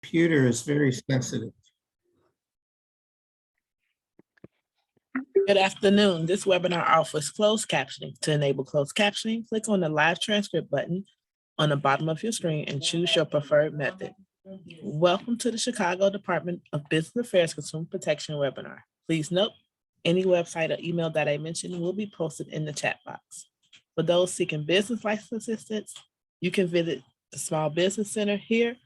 Computer is very sensitive. Good afternoon. This webinar offers closed captioning. To enable closed captioning, click on the live transcript button on the bottom of your screen and choose your preferred method. Welcome to the Chicago Department of Business Affairs Consumer Protection webinar. Please note, any website or email that I mentioned will be posted in the chat box. For those seeking business license assistance, you can visit the Small Business Center here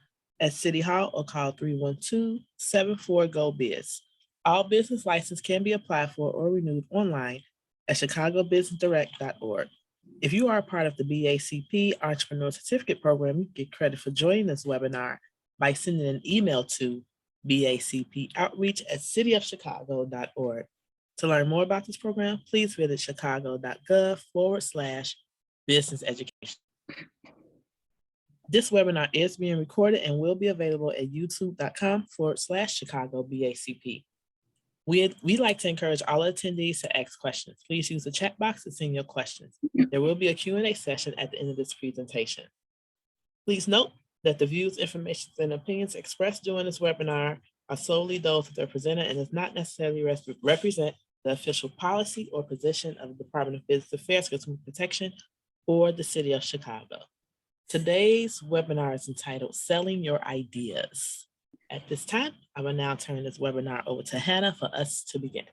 at City Hall or call 312-74-GO-BIZ. All business licenses can be applied for or renewed online at chicagobusinessdirect.org. If you are a part of the BACP Entrepreneur Certificate Program, you get credit for joining this webinar by sending an email to bacpoutreach@cityofchicago.org. To learn more about this program, please visit chicago.gov/business education. This webinar is being recorded and will be available at youtube.com/Chicago BACP. We'd like to encourage all attendees to ask questions. Please use the chat box to send your questions. There will be a Q&A session at the end of this presentation. Please note that the views, information, and opinions expressed during this webinar are solely those of the presenter and does not necessarily represent the official policy or position of the Department of Business Affairs, Consumer Protection, or the City of Chicago. Today's webinar is entitled Selling Your Ideas. At this time, I will now turn this webinar over to Hannah for us to begin.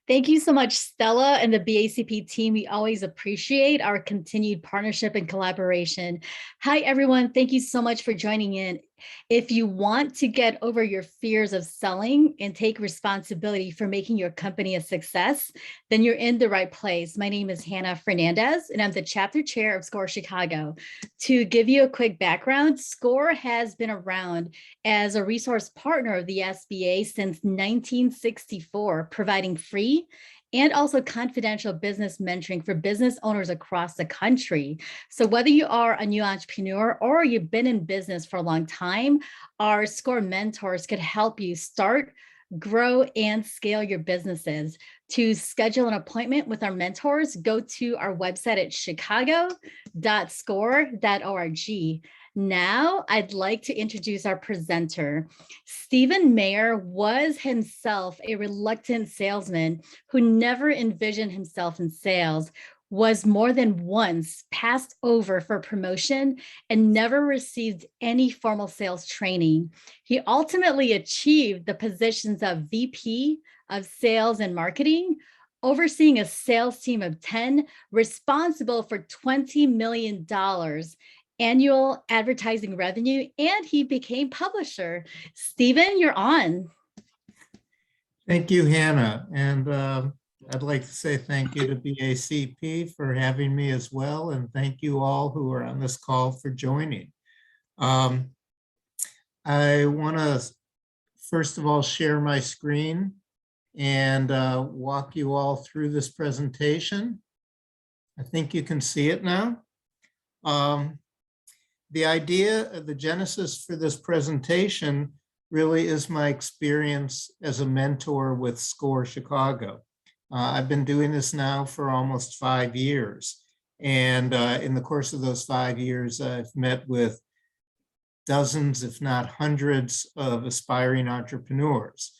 Thank you so much, Stella and the BACP team. We always appreciate our continued partnership and collaboration. Hi, everyone. Thank you so much for joining in. If you want to get over your fears of selling and take responsibility for making your company a success, then you're in the right place. My name is Hannah Fernandez, and I'm the chapter chair of SCORE Chicago. To give you a quick background, SCORE has been around as a resource partner of the SBA since 1964, providing free and also confidential business mentoring for business owners across the country. So whether you are a new entrepreneur or you've been in business for a long time, our SCORE mentors could help you start, grow, and scale your businesses. To schedule an appointment with our mentors, go to our website at chicago.score.org. Now, I'd like to introduce our presenter. Stephen Mayer was himself a reluctant salesman who never envisioned himself in sales, was more than once passed over for promotion, and never received any formal sales training. He ultimately achieved the positions of VP of Sales and Marketing, overseeing a sales team of 10, responsible for $20 million annual advertising revenue, and he became publisher. Stephen, you're on. Thank you, Hannah. And I'd like to say thank you to BACP for having me as well. And thank you all who are on this call for joining. I want to, first of all, share my screen and walk you all through this presentation. I think you can see it now. The idea, the genesis for this presentation really is my experience as a mentor with SCORE Chicago. I've been doing this now for almost 5 years. And in the course of those 5 years, I've met with dozens, if not hundreds, of aspiring entrepreneurs.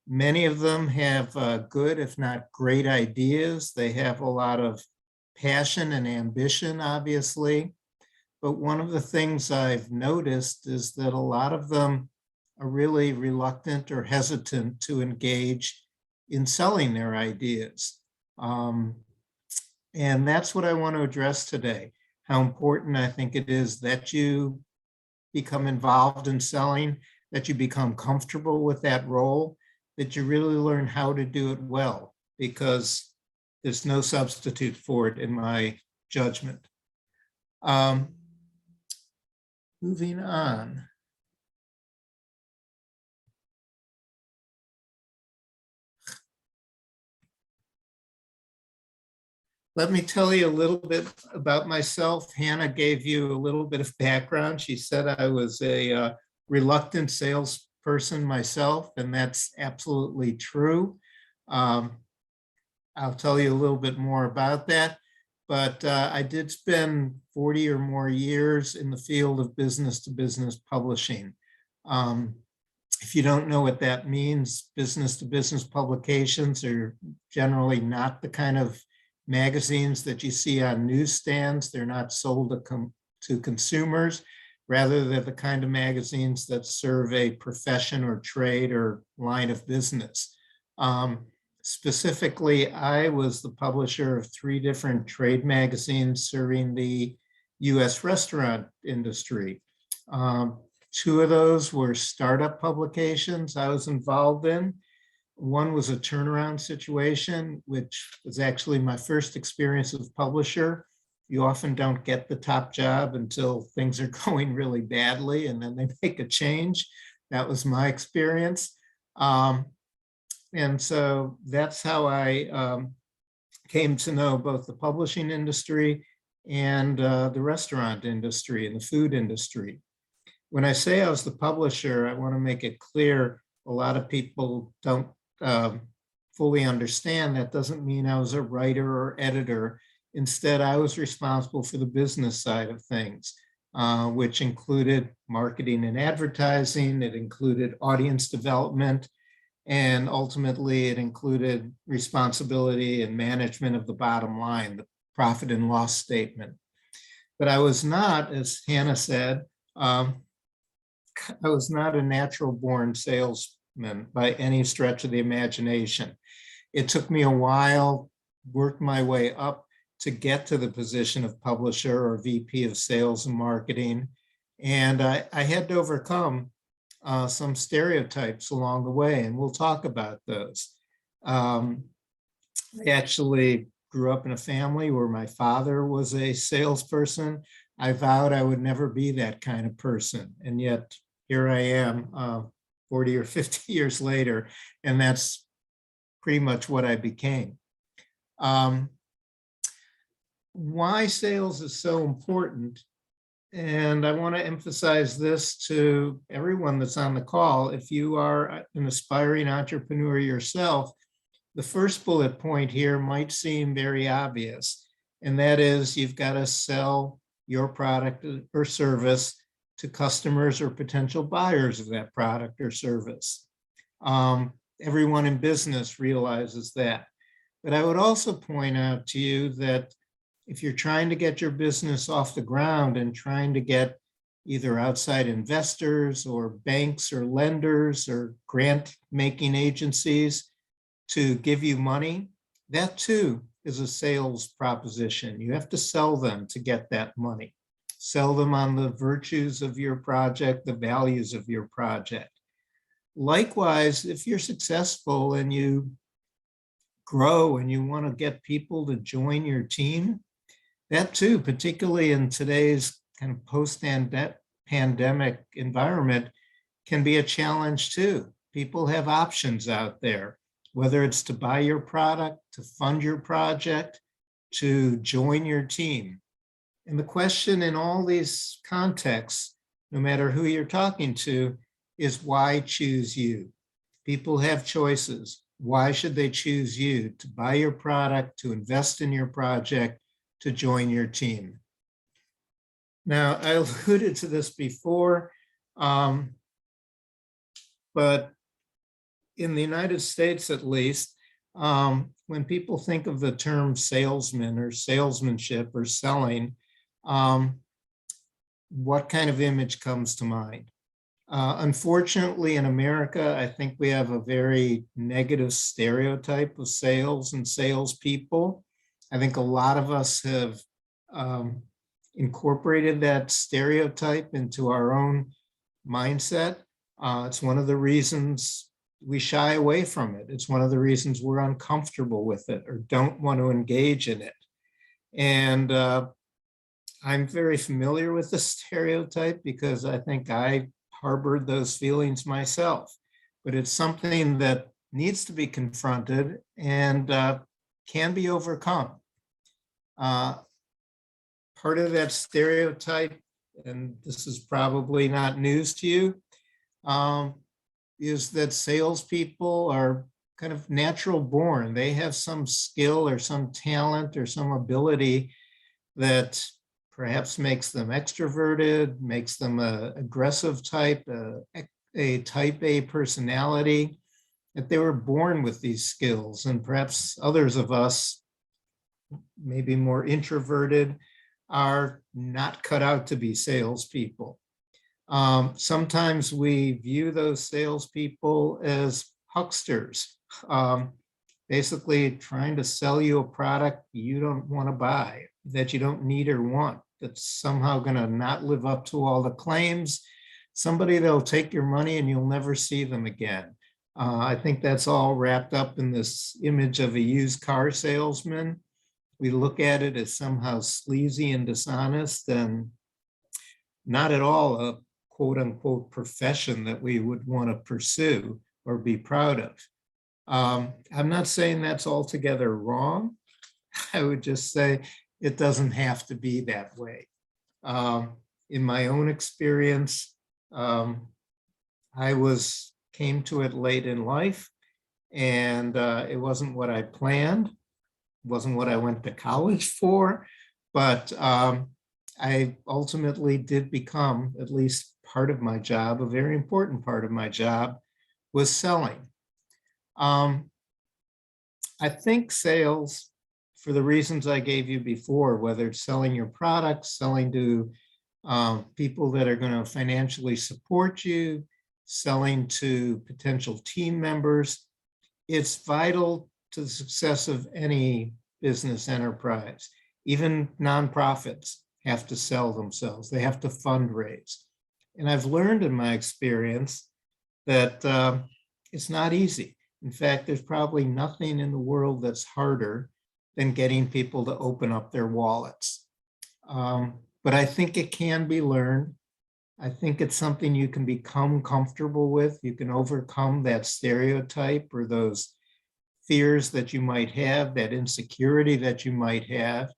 Many of them have good, if not great ideas. They have a lot of passion and ambition, obviously. But one of the things I've noticed is that a lot of them are really reluctant or hesitant to engage in selling their ideas. And that's what I want to address today, how important I think it is that you become involved in selling, that you become comfortable with that role, that you really learn how to do it well, because there's no substitute for it in my judgment. Moving on. Let me tell you a little bit about myself. Hannah gave you a little bit of background. She said I was a reluctant salesperson myself, and that's absolutely true. I'll tell you a little bit more about that. But I did spend 40 or more years in the field of business-to-business publishing. If you don't know what that means, business-to-business publications are generally not the kind of magazines that you see on newsstands. They're not sold to consumers. Rather, they're the kind of magazines that serve a profession or trade or line of business. Specifically, I was the publisher of 3 different trade magazines serving the US restaurant industry. 2 of those were startup publications I was involved in. One was a turnaround situation, which was actually my first experience as publisher. You often don't get the top job until things are going really badly, and then they make a change. That was my experience. And so that's how I came to know both the publishing industry and the restaurant industry and the food industry. When I say I was the publisher, I want to make it clear a lot of people don't fully understand that doesn't mean I was a writer or editor. Instead, I was responsible for the business side of things, which included marketing and advertising. It included audience development, and ultimately it included responsibility and management of the bottom line, the profit and loss statement. But I was not, as Hannah said, I was not a natural born salesman by any stretch of the imagination. It took me a while, worked my way up to get to the position of publisher or VP of sales and marketing. And I had to overcome some stereotypes along the way, and we'll talk about those. I actually grew up in a family where my father was a salesperson. I vowed I would never be that kind of person. And yet here I am 40 or 50 years later, and that's pretty much what I became. Why sales is so important, and I want to emphasize this to everyone that's on the call. If you are an aspiring entrepreneur yourself, the first bullet point here might seem very obvious, and that is you've got to sell your product or service to customers or potential buyers of that product or service. Everyone in business realizes that. But I would also point out to you that if you're trying to get your business off the ground and trying to get either outside investors or banks or lenders or grant-making agencies to give you money, that too is a sales proposition. You have to sell them to get that money. Sell them on the virtues of your project, the values of your project. Likewise, if you're successful and you grow and you want to get people to join your team, that too, particularly in today's kind of post-pandemic environment, can be a challenge too. People have options out there, whether it's to buy your product, to fund your project, to join your team. And the question in all these contexts, no matter who you're talking to, is why choose you? People have choices. Why should they choose you to buy your product, to invest in your project, to join your team? Now, I alluded to this before, but in the United States, at least, when people think of the term salesman or salesmanship or selling, what kind of image comes to mind? Unfortunately, in America, I think we have a very negative stereotype of sales and salespeople. I think a lot of us have incorporated that stereotype into our own mindset. It's one of the reasons we shy away from it. It's one of the reasons we're uncomfortable with it or don't want to engage in it. And I'm very familiar with the stereotype because I think I harbored those feelings myself. But it's something that needs to be confronted and can be overcome. Part of that stereotype, and this is probably not news to you, is that salespeople are kind of natural born. They have some skill or some talent or some ability that perhaps makes them extroverted, makes them an aggressive type, a type A personality, that they were born with these skills, and perhaps others of us, maybe more introverted, are not cut out to be salespeople. Sometimes we view those salespeople as hucksters, basically trying to sell you a product you don't want to buy, that you don't need or want, that's somehow going to not live up to all the claims. Somebody that'll take your money and you'll never see them again. I think that's all wrapped up in this image of a used car salesman. We look at it as somehow sleazy and dishonest, and not at all a quote unquote profession that we would want to pursue or be proud of. I'm not saying that's altogether wrong. I would just say it doesn't have to be that way. In my own experience, I came to it late in life, and it wasn't what I planned, wasn't what I went to college for, but I ultimately did become, at least part of my job, a very important part of my job was selling. I think sales, for the reasons I gave you before, whether it's selling your products, selling to people that are going to financially support you, selling to potential team members, it's vital to the success of any business enterprise. Even nonprofits have to sell themselves. They have to fundraise. And I've learned in my experience that it's not easy. In fact, there's probably nothing in the world that's harder than getting people to open up their wallets. But I think it can be learned. I think it's something you can become comfortable with. You can overcome that stereotype or those fears that you might have, that insecurity that you might have.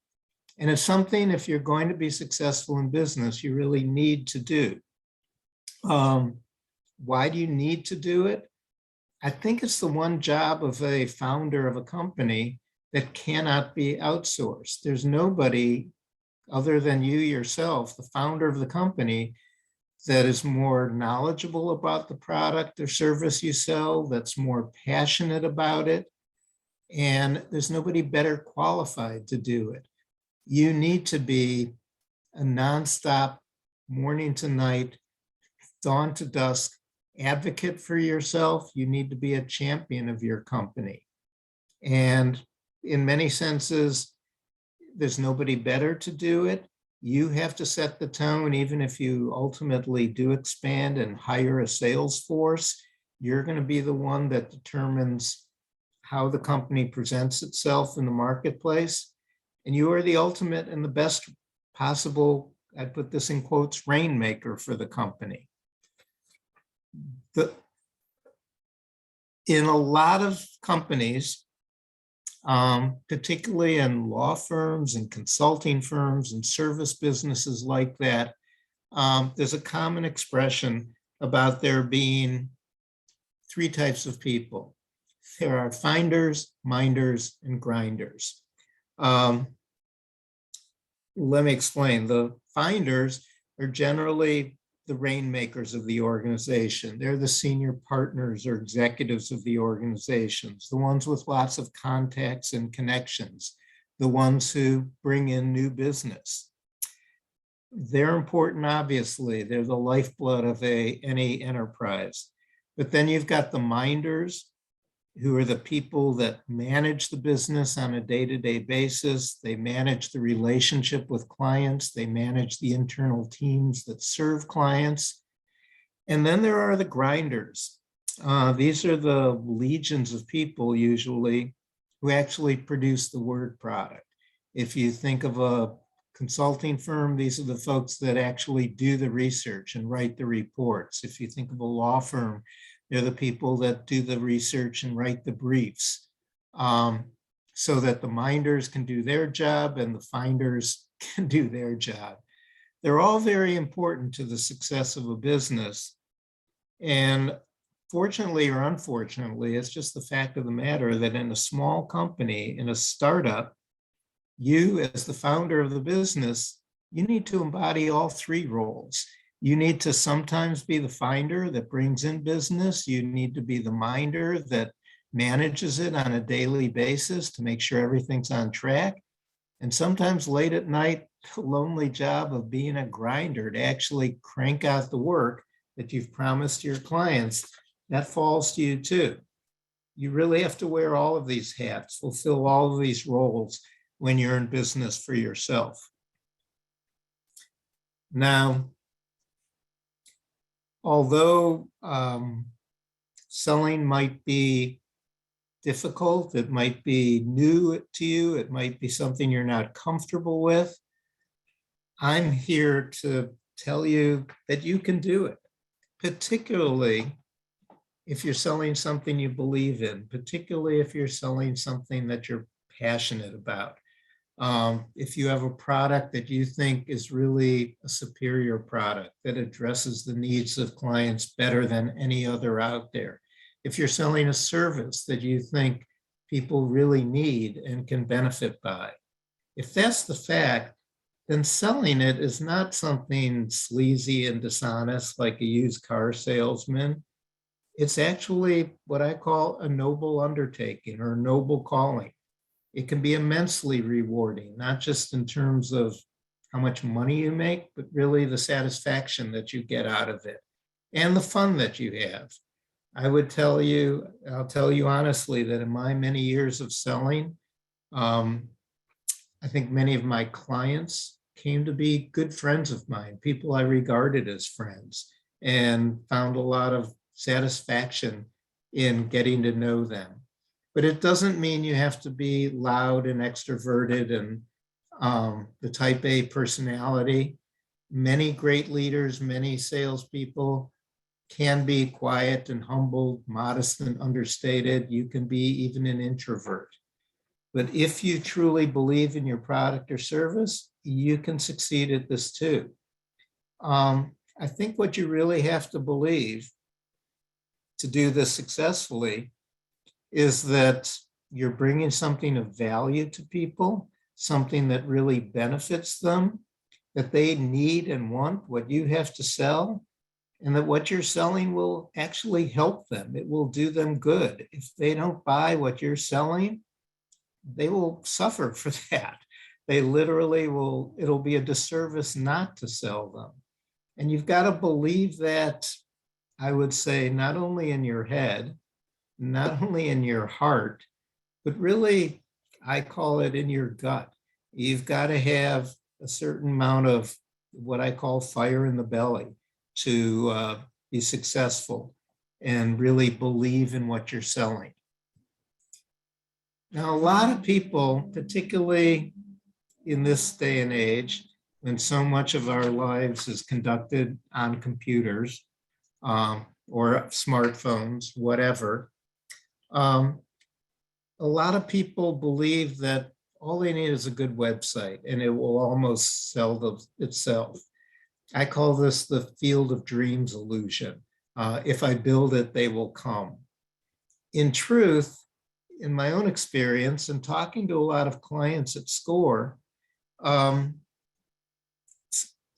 And it's something, if you're going to be successful in business, you really need to do. Why do you need to do it? I think it's the one job of a founder of a company that cannot be outsourced. There's nobody other than you yourself, the founder of the company, that is more knowledgeable about the product or service you sell, that's more passionate about it. And there's nobody better qualified to do it. You need to be a nonstop, morning to night, dawn to dusk advocate for yourself. You need to be a champion of your company. And in many senses, there's nobody better to do it. You have to set the tone. Even if you ultimately do expand and hire a sales force, you're going to be the one that determines how the company presents itself in the marketplace. And you are the ultimate and the best possible, I put this in quotes, rainmaker for the company. In a lot of companies, particularly in law firms and consulting firms and service businesses like that, there's a common expression about there being three types of people. There are finders, minders, and grinders. Let me explain. The finders are generally the rainmakers of the organization. They're the senior partners or executives of the organizations, the ones with lots of contacts and connections, the ones who bring in new business. They're important, obviously. They're the lifeblood of any enterprise. But then you've got the minders, who are the people that manage the business on a day-to-day basis. They manage the relationship with clients. They manage the internal teams that serve clients. And then there are the grinders. These are the legions of people usually who actually produce the word product. If you think of a consulting firm, these are the folks that actually do the research and write the reports. If you think of a law firm, they're the people that do the research and write the briefs, so that the minders can do their job and the finders can do their job. They're all very important to the success of a business. And fortunately or unfortunately, it's just the fact of the matter that in a small company, in a startup, you as the founder of the business, you need to embody all three roles. You need to sometimes be the finder that brings in business. You need to be the minder that manages it on a daily basis to make sure everything's on track. And sometimes late at night, the lonely job of being a grinder to actually crank out the work that you've promised your clients, that falls to you too. You really have to wear all of these hats, fulfill all of these roles when you're in business for yourself. Now, although selling might be difficult, it might be new to you, it might be something you're not comfortable with, I'm here to tell you that you can do it, particularly if you're selling something you believe in, particularly if you're selling something that you're passionate about. If you have a product that you think is really a superior product that addresses the needs of clients better than any other out there. If you're selling a service that you think people really need and can benefit by. If that's the fact, then selling it is not something sleazy and dishonest like a used car salesman. It's actually what I call a noble undertaking or a noble calling. It can be immensely rewarding, not just in terms of how much money you make, but really the satisfaction that you get out of it and the fun that you have. I'll tell you honestly that in my many years of selling, I think many of my clients came to be good friends of mine, people I regarded as friends, and found a lot of satisfaction in getting to know them. But it doesn't mean you have to be loud and extroverted and the type A personality. Many great leaders, many salespeople can be quiet and humble, modest and understated. You can be even an introvert. But if you truly believe in your product or service, you can succeed at this too. I think what you really have to believe to do this successfully is that you're bringing something of value to people, something that really benefits them, that they need and want what you have to sell, and that what you're selling will actually help them. It will do them good. If they don't buy what you're selling, they will suffer for that. They literally will, it'll be a disservice not to sell them. And you've got to believe that, I would say, not only in your head, not only in your heart, but really, I call it in your gut. You've got to have a certain amount of what I call fire in the belly to be successful and really believe in what you're selling. Now, a lot of people, particularly in this day and age, when so much of our lives is conducted on computers or smartphones, whatever, a lot of people believe that all they need is a good website and it will almost sell itself. I call this the field of dreams illusion. If I build it, they will come. In truth, in my own experience and talking to a lot of clients at SCORE,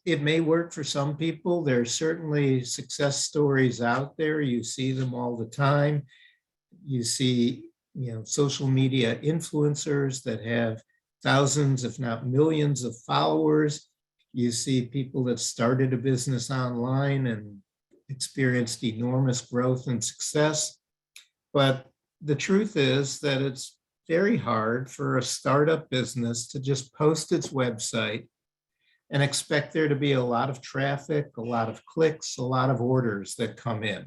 it may work for some people. There are certainly success stories out there. You see them all the time. You see, social media influencers that have thousands, if not millions of followers. You see people that started a business online and experienced enormous growth and success. But the truth is that it's very hard for a startup business to just post its website and expect there to be a lot of traffic, a lot of clicks, a lot of orders that come in.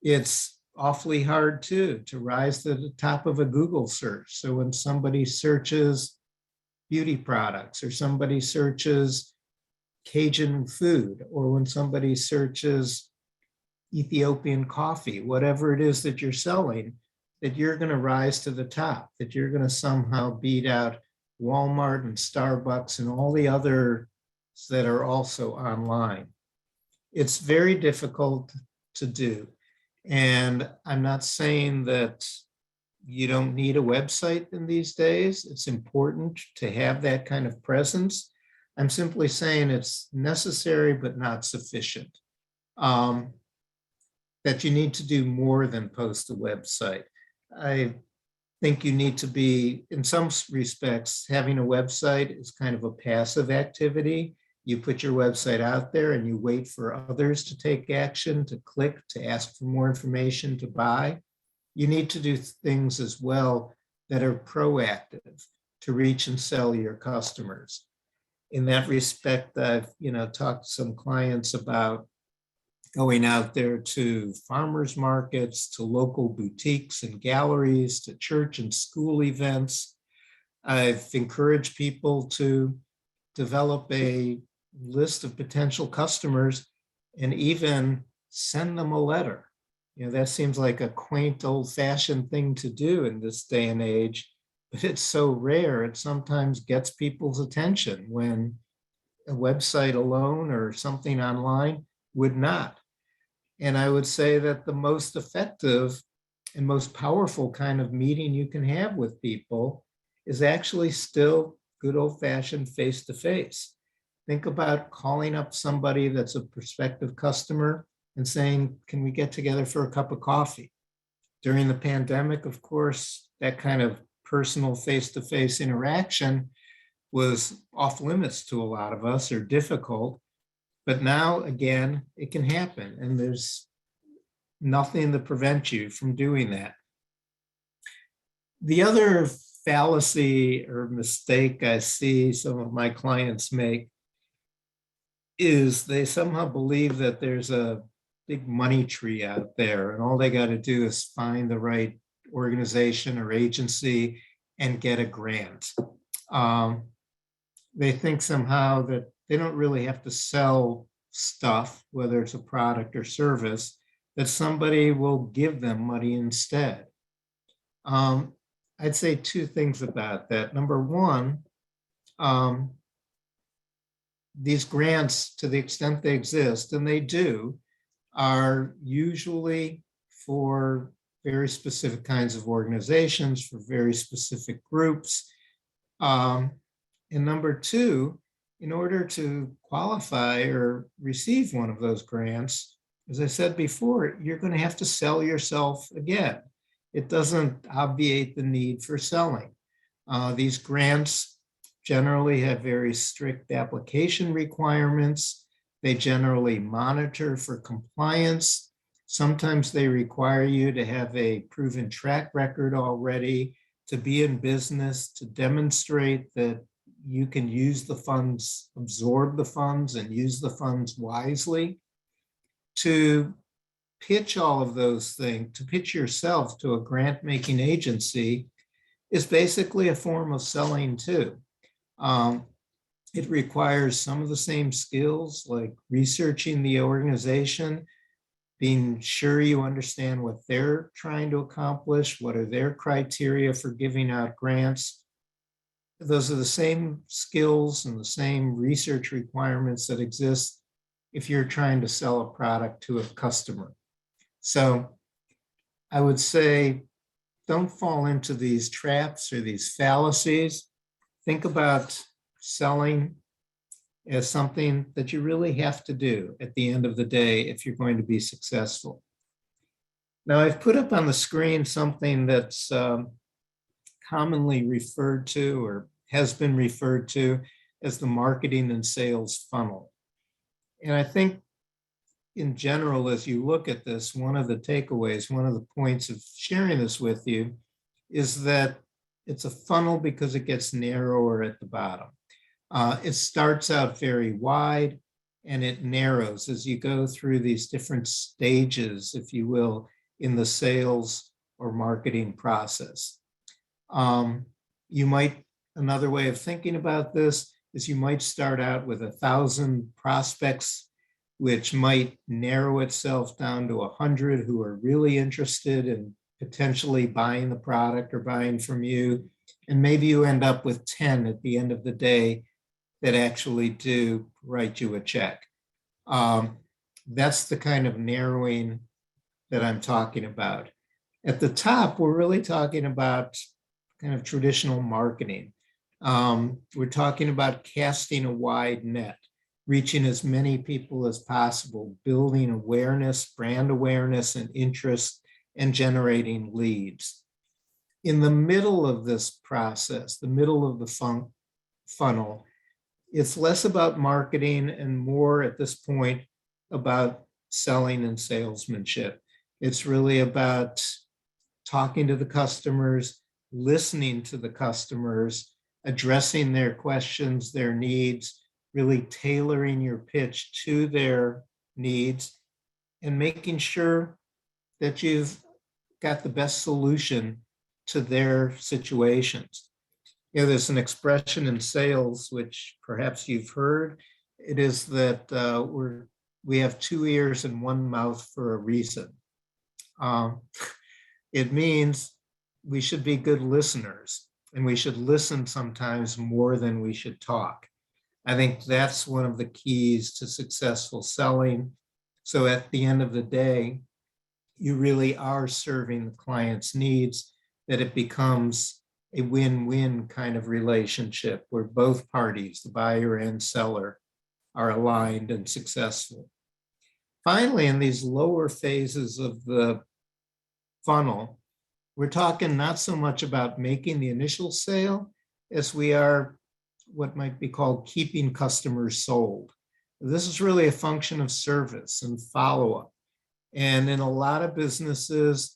It's awfully hard too to rise to the top of a Google search. So when somebody searches beauty products or somebody searches Cajun food, or when somebody searches Ethiopian coffee, whatever it is that you're selling, that you're going to rise to the top, that you're going to somehow beat out Walmart and Starbucks and all the others that are also online. It's very difficult to do. And I'm not saying that you don't need a website in these days. It's important to have that kind of presence. I'm simply saying it's necessary but not sufficient. That you need to do more than post a website. I think you need to be, in some respects, having a website is kind of a passive activity. You put your website out there and you wait for others to take action, to click, to ask for more information, to buy. You need to do things as well that are proactive to reach and sell your customers. In that respect, I've talked to some clients about going out there to farmers markets, to local boutiques and galleries, to church and school events. I've encouraged people to develop a list of potential customers and even send them a letter. That seems like a quaint, old-fashioned thing to do in this day and age, but it's so rare. It sometimes gets people's attention when a website alone or something online would not. And I would say that the most effective and most powerful kind of meeting you can have with people is actually still good old-fashioned face-to-face. Think about calling up somebody that's a prospective customer and saying, can we get together for a cup of coffee? During the pandemic, of course, that kind of personal face-to-face interaction was off limits to a lot of us, or difficult. But now, again, it can happen, and there's nothing to prevent you from doing that. The other fallacy or mistake I see some of my clients make is they somehow believe that there's a big money tree out there, and all they got to do is find the right organization or agency and get a grant. They think somehow that they don't really have to sell stuff, whether it's a product or service, that somebody will give them money instead. I'd say two things about that. Number one, these grants, to the extent they exist, and they do, are usually for very specific kinds of organizations, for very specific groups. And number two, in order to qualify or receive one of those grants, as I said before, you're going to have to sell yourself again. It doesn't obviate the need for selling. These grants generally have very strict application requirements. They generally monitor for compliance. Sometimes they require you to have a proven track record already, to be in business, to demonstrate that you can use the funds, absorb the funds, and use the funds wisely. To pitch all of those things, to pitch yourself to a grant-making agency is basically a form of selling too. It requires some of the same skills, like researching the organization, being sure you understand what they're trying to accomplish, what are their criteria for giving out grants. Those are the same skills and the same research requirements that exist if you're trying to sell a product to a customer. So I would say, don't fall into these traps or these fallacies. Think about selling as something that you really have to do at the end of the day if you're going to be successful. Now, I've put up on the screen something that's commonly referred to, or has been referred to, as the marketing and sales funnel. And I think in general, as you look at this, one of the takeaways, one of the points of sharing this with you is that it's a funnel because it gets narrower at the bottom. It starts out very wide and it narrows as you go through these different stages, if you will, in the sales or marketing process. Another way of thinking about this is you might start out with 1,000 prospects, which might narrow itself down to 100 who are really interested in potentially buying the product or buying from you. And maybe you end up with 10 at the end of the day that actually do write you a check. That's the kind of narrowing that I'm talking about. At the top, we're really talking about kind of traditional marketing. We're talking about casting a wide net, reaching as many people as possible, building awareness, brand awareness and interest, and generating leads. In the middle of this process, the middle of the funnel, it's less about marketing and more at this point about selling and salesmanship. It's really about talking to the customers, listening to the customers, addressing their questions, their needs, really tailoring your pitch to their needs, and making sure that you've got the best solution to their situations. You know, there's an expression in sales, which perhaps you've heard. It is that we have 2 ears and 1 mouth for a reason. It means we should be good listeners, and we should listen sometimes more than we should talk. I think that's one of the keys to successful selling. So at the end of the day, you really are serving the client's needs, that it becomes a win-win kind of relationship where both parties, the buyer and seller, are aligned and successful. Finally, in these lower phases of the funnel, we're talking not so much about making the initial sale as we are what might be called keeping customers sold. This is really a function of service and follow-up. And in a lot of businesses,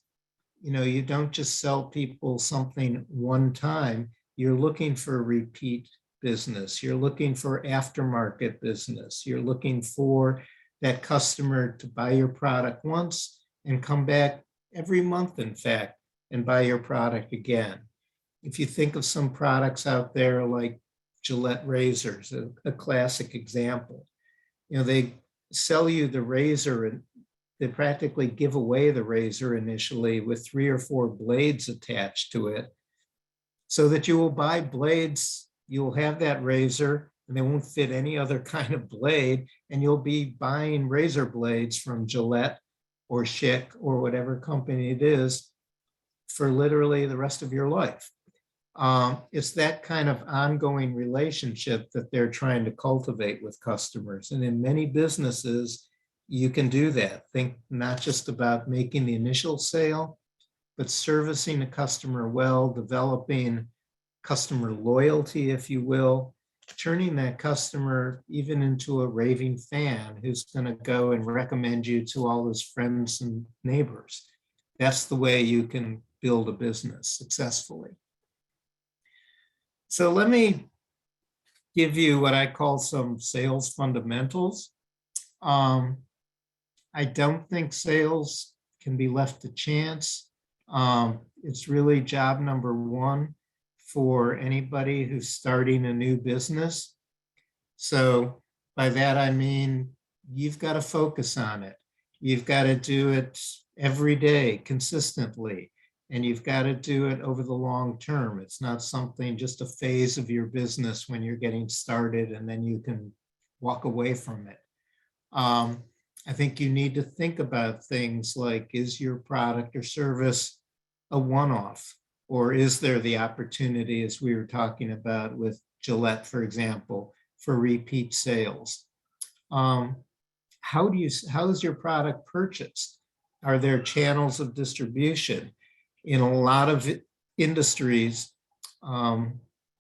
you know, you don't just sell people something one time. You're looking for repeat business. You're looking for aftermarket business. You're looking for that customer to buy your product once and come back every month, in fact, and buy your product again. If you think of some products out there like Gillette razors, a classic example, you know, they sell you the razor and they practically give away the razor initially with 3 or 4 blades attached to it so that you will buy blades, you'll have that razor and they won't fit any other kind of blade, and you'll be buying razor blades from Gillette or Schick or whatever company it is for literally the rest of your life. It's that kind of ongoing relationship that they're trying to cultivate with customers. And in many businesses, you can do that. Think not just about making the initial sale, but servicing a customer well, developing customer loyalty, if you will, turning that customer even into a raving fan who's going to go and recommend you to all his friends and neighbors. That's the way you can build a business successfully. So let me give you what I call some sales fundamentals. I don't think sales can be left to chance. It's really job number 1 for anybody who's starting a new business. So by that, I mean, you've got to focus on it. You've got to do it every day, consistently, and you've got to do it over the long term. It's not something, just a phase of your business when you're getting started and then you can walk away from it. I think you need to think about things like, is your product or service a one-off? Or is there the opportunity, as we were talking about with Gillette, for example, for repeat sales? How is your product purchased? Are there channels of distribution? In a lot of industries, I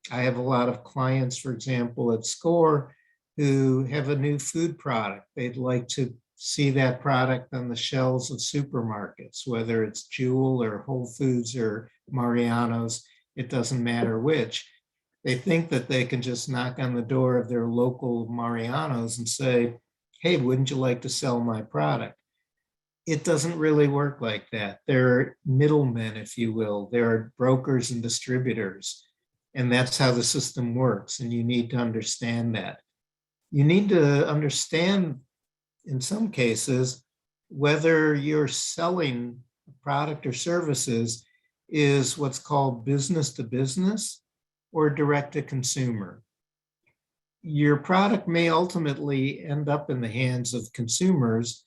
have a lot of clients, for example, at SCORE, who have a new food product. They'd like to see that product on the shelves of supermarkets, whether it's Jewel or Whole Foods or Mariano's, it doesn't matter which. They think that they can just knock on the door of their local Mariano's and say, hey, wouldn't you like to sell my product? It doesn't really work like that. There are middlemen, if you will. There are brokers and distributors, and that's how the system works, and you need to understand that. You need to understand, in some cases, whether you're selling a product or services is what's called business to business or direct to consumer. Your product may ultimately end up in the hands of consumers,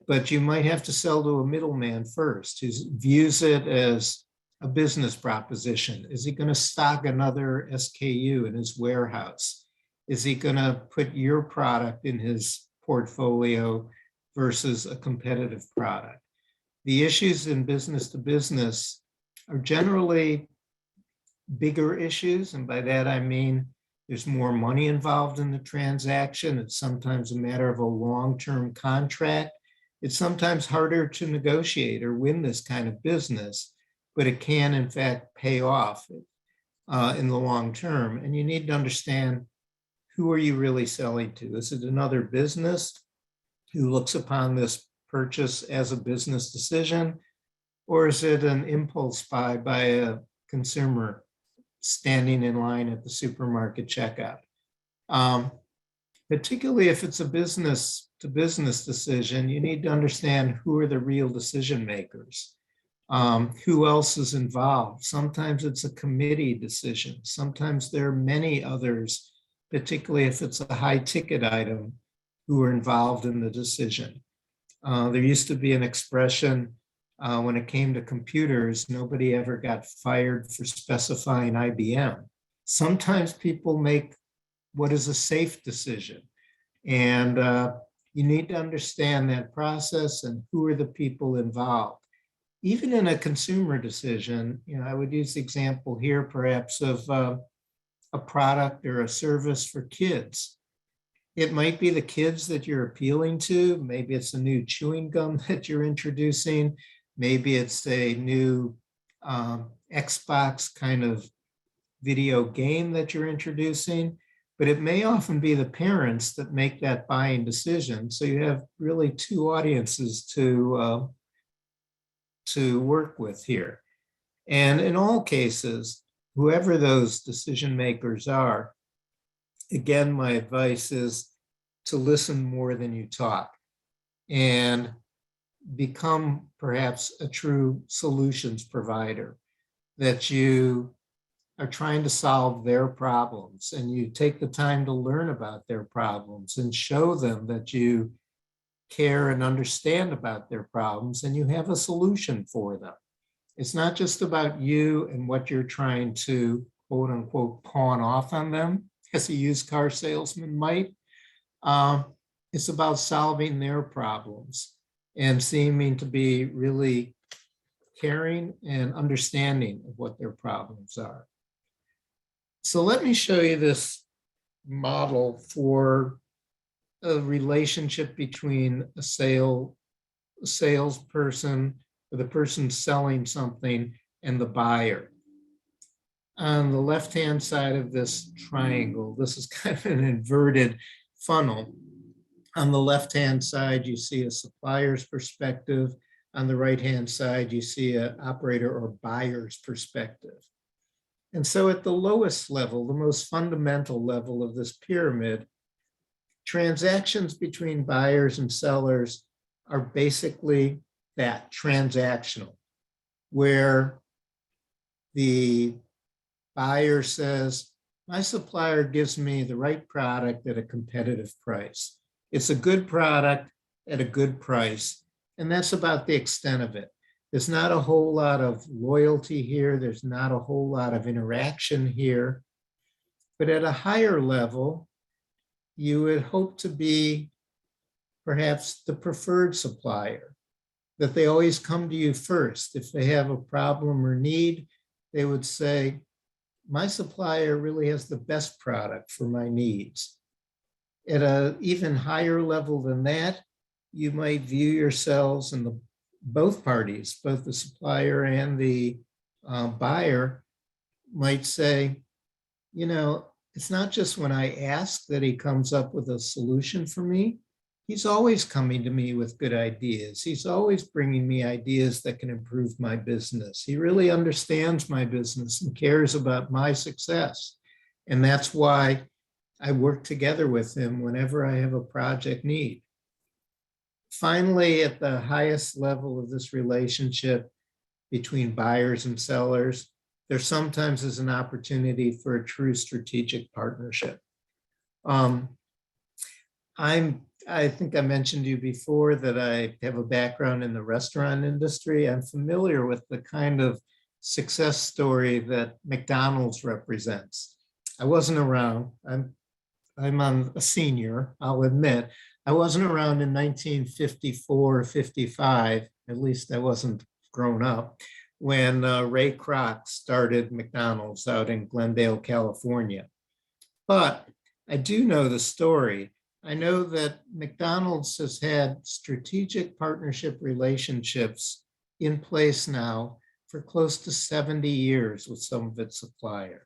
but you might have to sell to a middleman first who views it as a business proposition? Is he going to stock another SKU in his warehouse? Is he going to put your product in his portfolio versus a competitive product? The issues in business to business are generally bigger issues. And by that, I mean, there's more money involved in the transaction. It's sometimes a matter of a long-term contract. It's sometimes harder to negotiate or win this kind of business, but it can, in fact, pay off in the long term. And you need to understand, who are you really selling to? Is it another business who looks upon this purchase as a business decision? Or is it an impulse buy by a consumer standing in line at the supermarket checkout? Particularly if it's a business to business decision, you need to understand who are the real decision makers. Who else is involved? Sometimes it's a committee decision. Sometimes there are many others, particularly if it's a high ticket item, who are involved in the decision. There used to be an expression when it came to computers, nobody ever got fired for specifying IBM. Sometimes people make what is a safe decision. And you need to understand that process and who are the people involved. Even in a consumer decision, I would use the example here perhaps of a product or a service for kids. It might be the kids that you're appealing to. Maybe it's a new chewing gum that you're introducing. Maybe it's a new Xbox kind of video game that you're introducing, but it may often be the parents that make that buying decision. So you have really two audiences to work with here. And in all cases, whoever those decision makers are, again, my advice is to listen more than you talk and become perhaps a true solutions provider, that you are trying to solve their problems and you take the time to learn about their problems and show them that you care and understand about their problems and you have a solution for them. It's not just about you and what you're trying to, quote unquote, pawn off on them, as a used car salesman might. It's about solving their problems and seeming to be really caring and understanding of what their problems are. So let me show you this model for a relationship between a salesperson or the person selling something and the buyer. On the left-hand side of this triangle, this is kind of an inverted funnel. On the left-hand side, you see a supplier's perspective. On the right-hand side, you see an operator or buyer's perspective. And so at the lowest level, the most fundamental level of this pyramid, transactions between buyers and sellers are basically that, transactional, where the buyer says, my supplier gives me the right product at a competitive price. It's a good product at a good price, and that's about the extent of it. There's not a whole lot of loyalty here. There's not a whole lot of interaction here. But at a higher level, you would hope to be perhaps the preferred supplier, that they always come to you first. If they have a problem or need, they would say, my supplier really has the best product for my needs. At an even higher level than that, you might view yourselves and both parties, both the supplier and the buyer, might say, it's not just when I ask that he comes up with a solution for me. He's always coming to me with good ideas. He's always bringing me ideas that can improve my business. He really understands my business and cares about my success. And that's why I work together with him whenever I have a project need. Finally, at the highest level of this relationship between buyers and sellers, there sometimes is an opportunity for a true strategic partnership. I think I mentioned to you before that I have a background in the restaurant industry. I'm familiar with the kind of success story that McDonald's represents. I wasn't around. I'm a senior, I'll admit. I wasn't around in 1954 or 55, at least I wasn't grown up, when Ray Kroc started McDonald's out in Glendale, California. But I do know the story. I know that McDonald's has had strategic partnership relationships in place now for close to 70 years with some of its suppliers.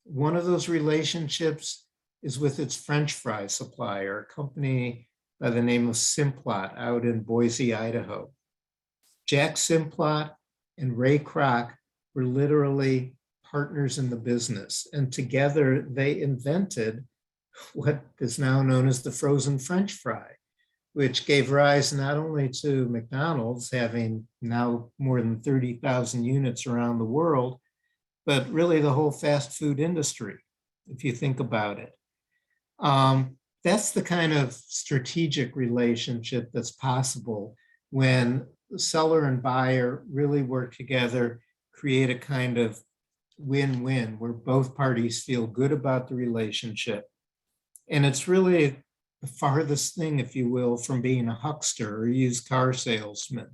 One of those relationships is with its French fry supplier, a company by the name of Simplot out in Boise, Idaho. Jack Simplot and Ray Kroc were literally partners in the business, and together they invented what is now known as the frozen French fry, which gave rise not only to McDonald's having now more than 30,000 units around the world, but really the whole fast food industry, if you think about it. That's the kind of strategic relationship that's possible when the seller and buyer really work together, create a kind of win-win where both parties feel good about the relationship. And it's really the farthest thing, if you will, from being a huckster or used car salesman.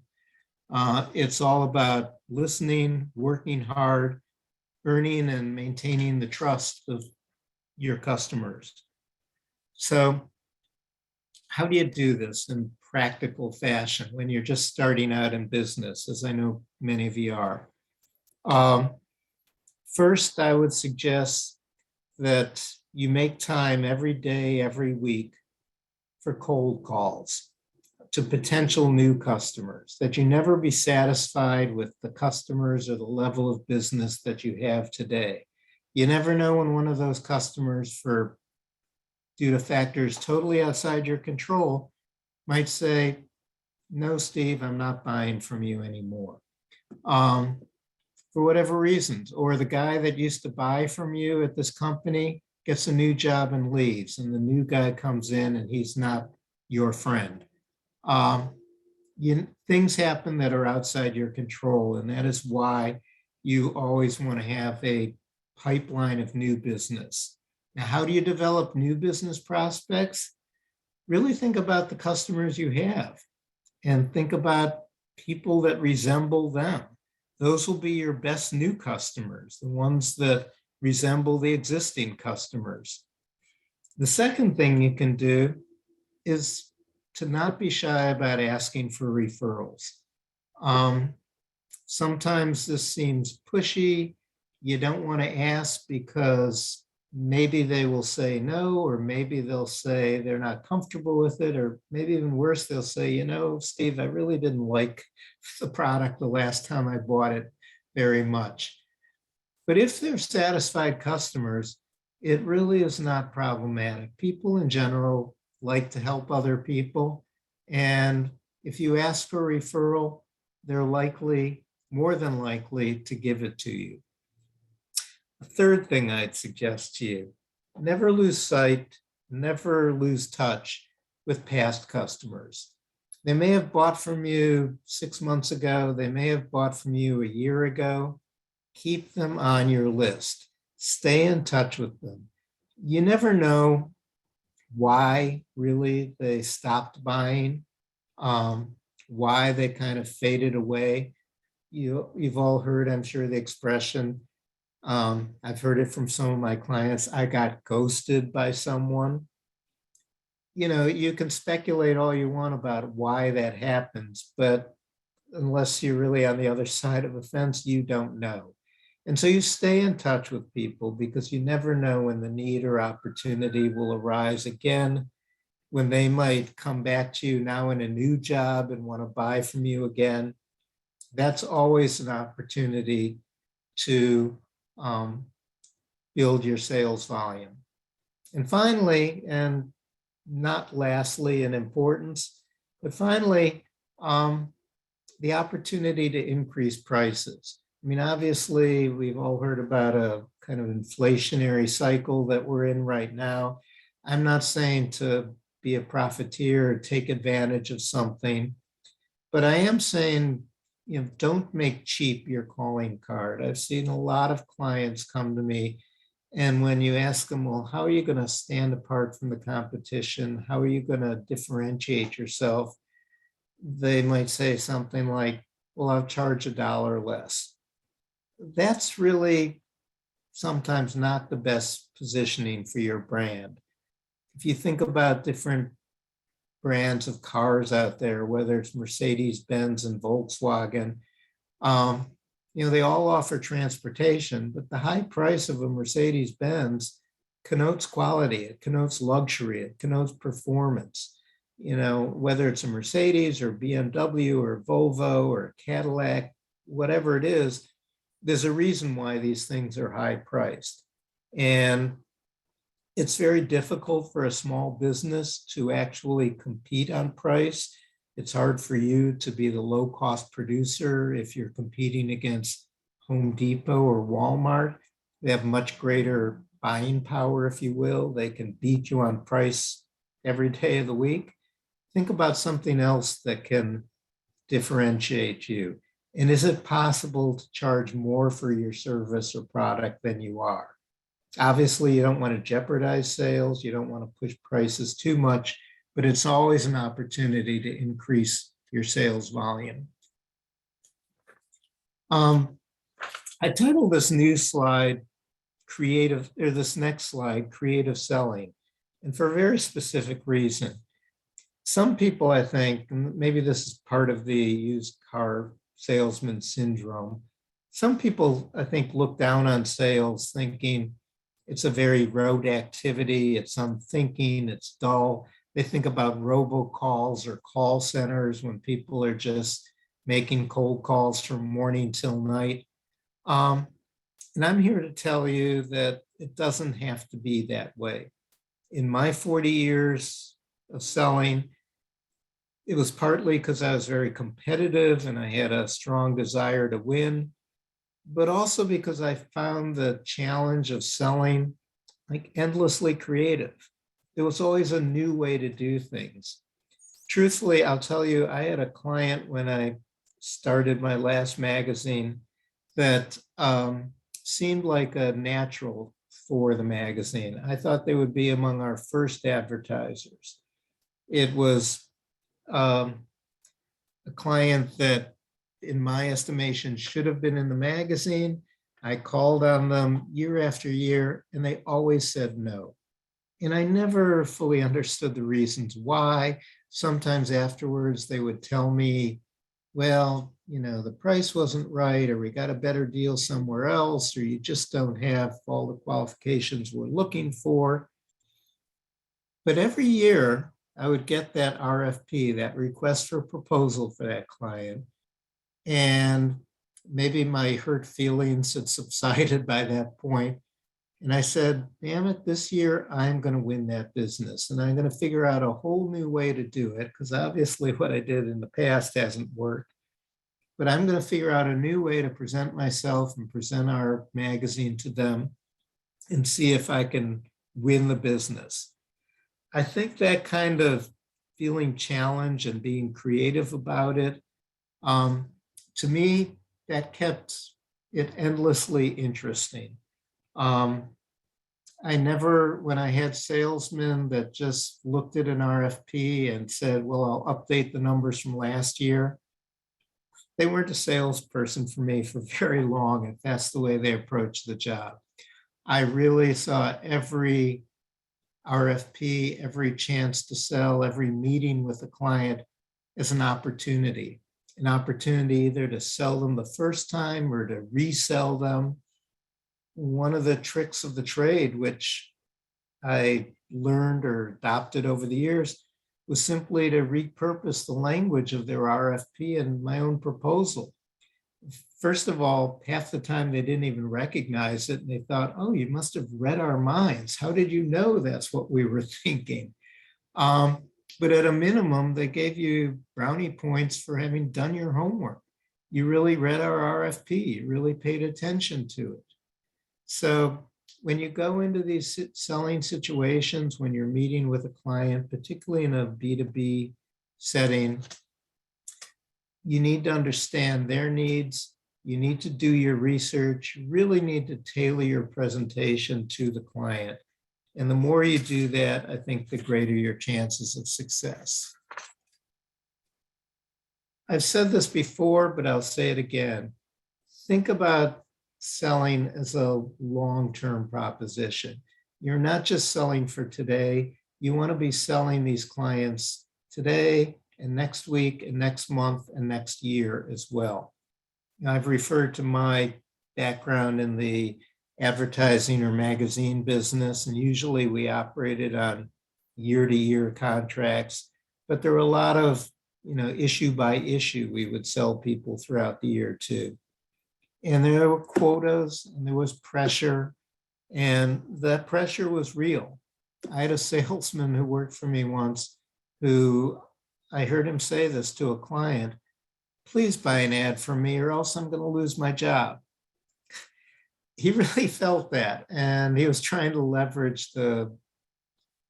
It's all about listening, working hard, earning and maintaining the trust of your customers. So how do you do this in practical fashion when you're just starting out in business, as I know many of you are? First, I would suggest that you make time every day, every week for cold calls to potential new customers, that you never be satisfied with the customers or the level of business that you have today. You never know when one of those customers, due to factors totally outside your control, might say, no, Steve, I'm not buying from you anymore. For whatever reasons, or the guy that used to buy from you at this company gets a new job and leaves, and the new guy comes in and he's not your friend. Things happen that are outside your control, and that is why you always want to have a pipeline of new business. Now, how do you develop new business prospects? Really think about the customers you have and think about people that resemble them. Those will be your best new customers, the ones that resemble the existing customers. The second thing you can do is to not be shy about asking for referrals. Sometimes this seems pushy. You don't want to ask because maybe they will say no, or maybe they'll say they're not comfortable with it, or maybe even worse, they'll say, you know, Steve, I really didn't like the product the last time I bought it very much. But if they're satisfied customers, it really is not problematic. People in general like to help other people. And if you ask for a referral, they're likely, more than likely, to give it to you. The third thing I'd suggest to you, never lose sight, never lose touch with past customers. They may have bought from you 6 months ago. They may have bought from you a year ago. Keep them on your list. Stay in touch with them. You never know why really they stopped buying, why they kind of faded away. You've all heard, I'm sure, the expression, I've heard it from some of my clients, I got ghosted by someone. You know, you can speculate all you want about why that happens, but unless you're really on the other side of the fence, you don't know. And so you stay in touch with people because you never know when the need or opportunity will arise again, when they might come back to you now in a new job and want to buy from you again. That's always an opportunity to build your sales volume. And finally, and not lastly in importance, but finally, the opportunity to increase prices. I mean, obviously, we've all heard about a kind of inflationary cycle that we're in right now. I'm not saying to be a profiteer or take advantage of something, but I am saying don't make cheap your calling card. I've seen a lot of clients come to me, and when you ask them, well, how are you going to stand apart from the competition? How are you going to differentiate yourself? They might say something like, well, I'll charge $1 less. That's really sometimes not the best positioning for your brand. If you think about different brands of cars out there, whether it's Mercedes-Benz and Volkswagen, they all offer transportation, but the high price of a Mercedes-Benz connotes quality, it connotes luxury, it connotes performance. Whether it's a Mercedes or BMW or Volvo or Cadillac, whatever it is, there's a reason why these things are high priced. And it's very difficult for a small business to actually compete on price. It's hard for you to be the low cost producer if you're competing against Home Depot or Walmart. They have much greater buying power, if you will. They can beat you on price every day of the week. Think about something else that can differentiate you. And is it possible to charge more for your service or product than you are? Obviously, you don't want to jeopardize sales. You don't want to push prices too much, but it's always an opportunity to increase your sales volume. I titled this new slide, this next slide, Creative Selling, and for a very specific reason. Some people, I think, and maybe this is part of the used car salesman syndrome. Some people, I think, look down on sales thinking it's a very rote activity, it's unthinking, it's dull. They think about robocalls or call centers when people are just making cold calls from morning till night. And I'm here to tell you that it doesn't have to be that way. In my 40 years of selling, it was partly because I was very competitive and I had a strong desire to win, but also because I found the challenge of selling like endlessly creative. There was always a new way to do things. Truthfully, I'll tell you, I had a client when I started my last magazine that seemed like a natural for the magazine. I thought they would be among our first advertisers. It was a client that, in my estimation, should have been in the magazine. I called on them year after year, and they always said no. And I never fully understood the reasons why. Sometimes afterwards, they would tell me, well, the price wasn't right, or we got a better deal somewhere else, or you just don't have all the qualifications we're looking for. But every year, I would get that RFP, that request for proposal for that client. And maybe my hurt feelings had subsided by that point. And I said, damn it, this year I'm going to win that business. And I'm going to figure out a whole new way to do it, because obviously what I did in the past hasn't worked. But I'm going to figure out a new way to present myself and present our magazine to them and see if I can win the business. I think that kind of feeling challenged and being creative about it, to me, that kept it endlessly interesting. I never, when I had salesmen that just looked at an RFP and said, well, I'll update the numbers from last year, they weren't a salesperson for me for very long, if that's the way they approached the job. I really saw every RFP, every chance to sell, every meeting with a client as an opportunity either to sell them the first time or to resell them. One of the tricks of the trade, which I learned or adopted over the years, was simply to repurpose the language of their RFP and my own proposal. First of all, half the time they didn't even recognize it, and they thought, oh, you must have read our minds. How did you know that's what we were thinking? But at a minimum, they gave you brownie points for having done your homework. You really read our RFP, you really paid attention to it. So when you go into these selling situations, when you're meeting with a client, particularly in a B2B setting, you need to understand their needs. You need to do your research. You really need to tailor your presentation to the client. And the more you do that, I think the greater your chances of success. I've said this before, but I'll say it again. Think about selling as a long-term proposition. You're not just selling for today. You want to be selling these clients today and next week and next month and next year as well. I've referred to my background in the advertising or magazine business, and usually we operated on year-to-year contracts, but there were a lot of, issue by issue, we would sell people throughout the year too. And there were quotas and there was pressure, and that pressure was real. I had a salesman who worked for me once who I heard him say this to a client: please buy an ad for me or else I'm going to lose my job. He really felt that, and he was trying to leverage the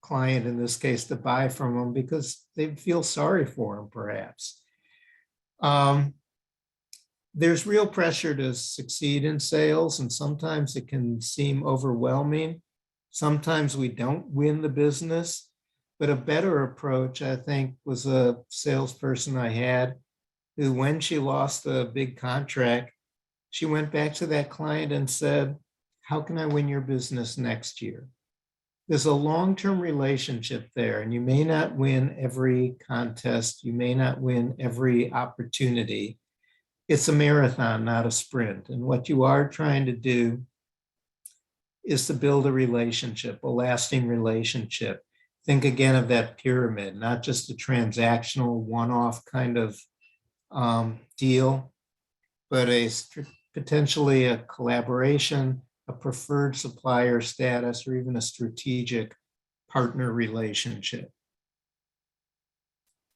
client, in this case, to buy from him because they feel sorry for him, perhaps. There's real pressure to succeed in sales, and sometimes it can seem overwhelming. Sometimes we don't win the business, but a better approach, I think, was a salesperson I had who, when she lost a big contract, she went back to that client and said, how can I win your business next year? There's a long-term relationship there, and you may not win every contest. You may not win every opportunity. It's a marathon, not a sprint. And what you are trying to do is to build a relationship, a lasting relationship. Think again of that pyramid, not just a transactional one-off kind of deal, but potentially a collaboration, a preferred supplier status, or even a strategic partner relationship.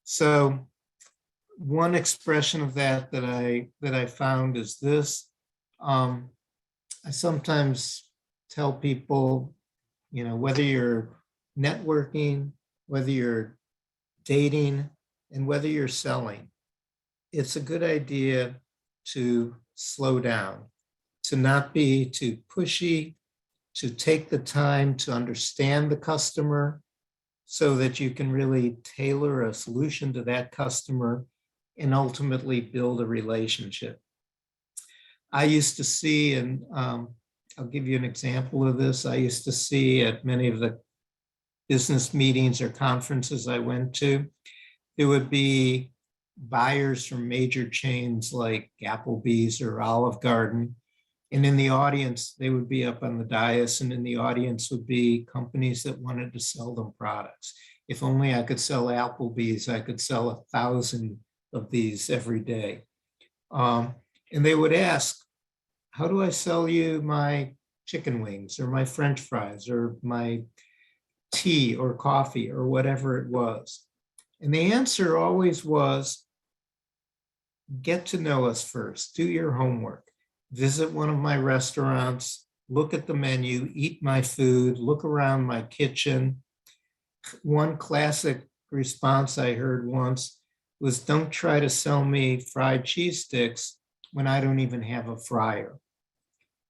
So one expression of that I found is this. I sometimes tell people, whether you're networking, whether you're dating, and whether you're selling, it's a good idea to slow down, to not be too pushy, to take the time to understand the customer so that you can really tailor a solution to that customer and ultimately build a relationship. I used to see, and I'll give you an example of this. I used to see at many of the business meetings or conferences I went to, there would be buyers from major chains like Applebee's or Olive Garden. And in the audience, they would be up on the dais, and in the audience would be companies that wanted to sell them products. If only I could sell Applebee's, I could sell 1,000 of these every day. And they would ask, how do I sell you my chicken wings or my French fries or my tea or coffee or whatever it was? And the answer always was, get to know us first, do your homework, visit one of my restaurants, look at the menu, eat my food, look around my kitchen. One classic response I heard once was, don't try to sell me fried cheese sticks when I don't even have a fryer.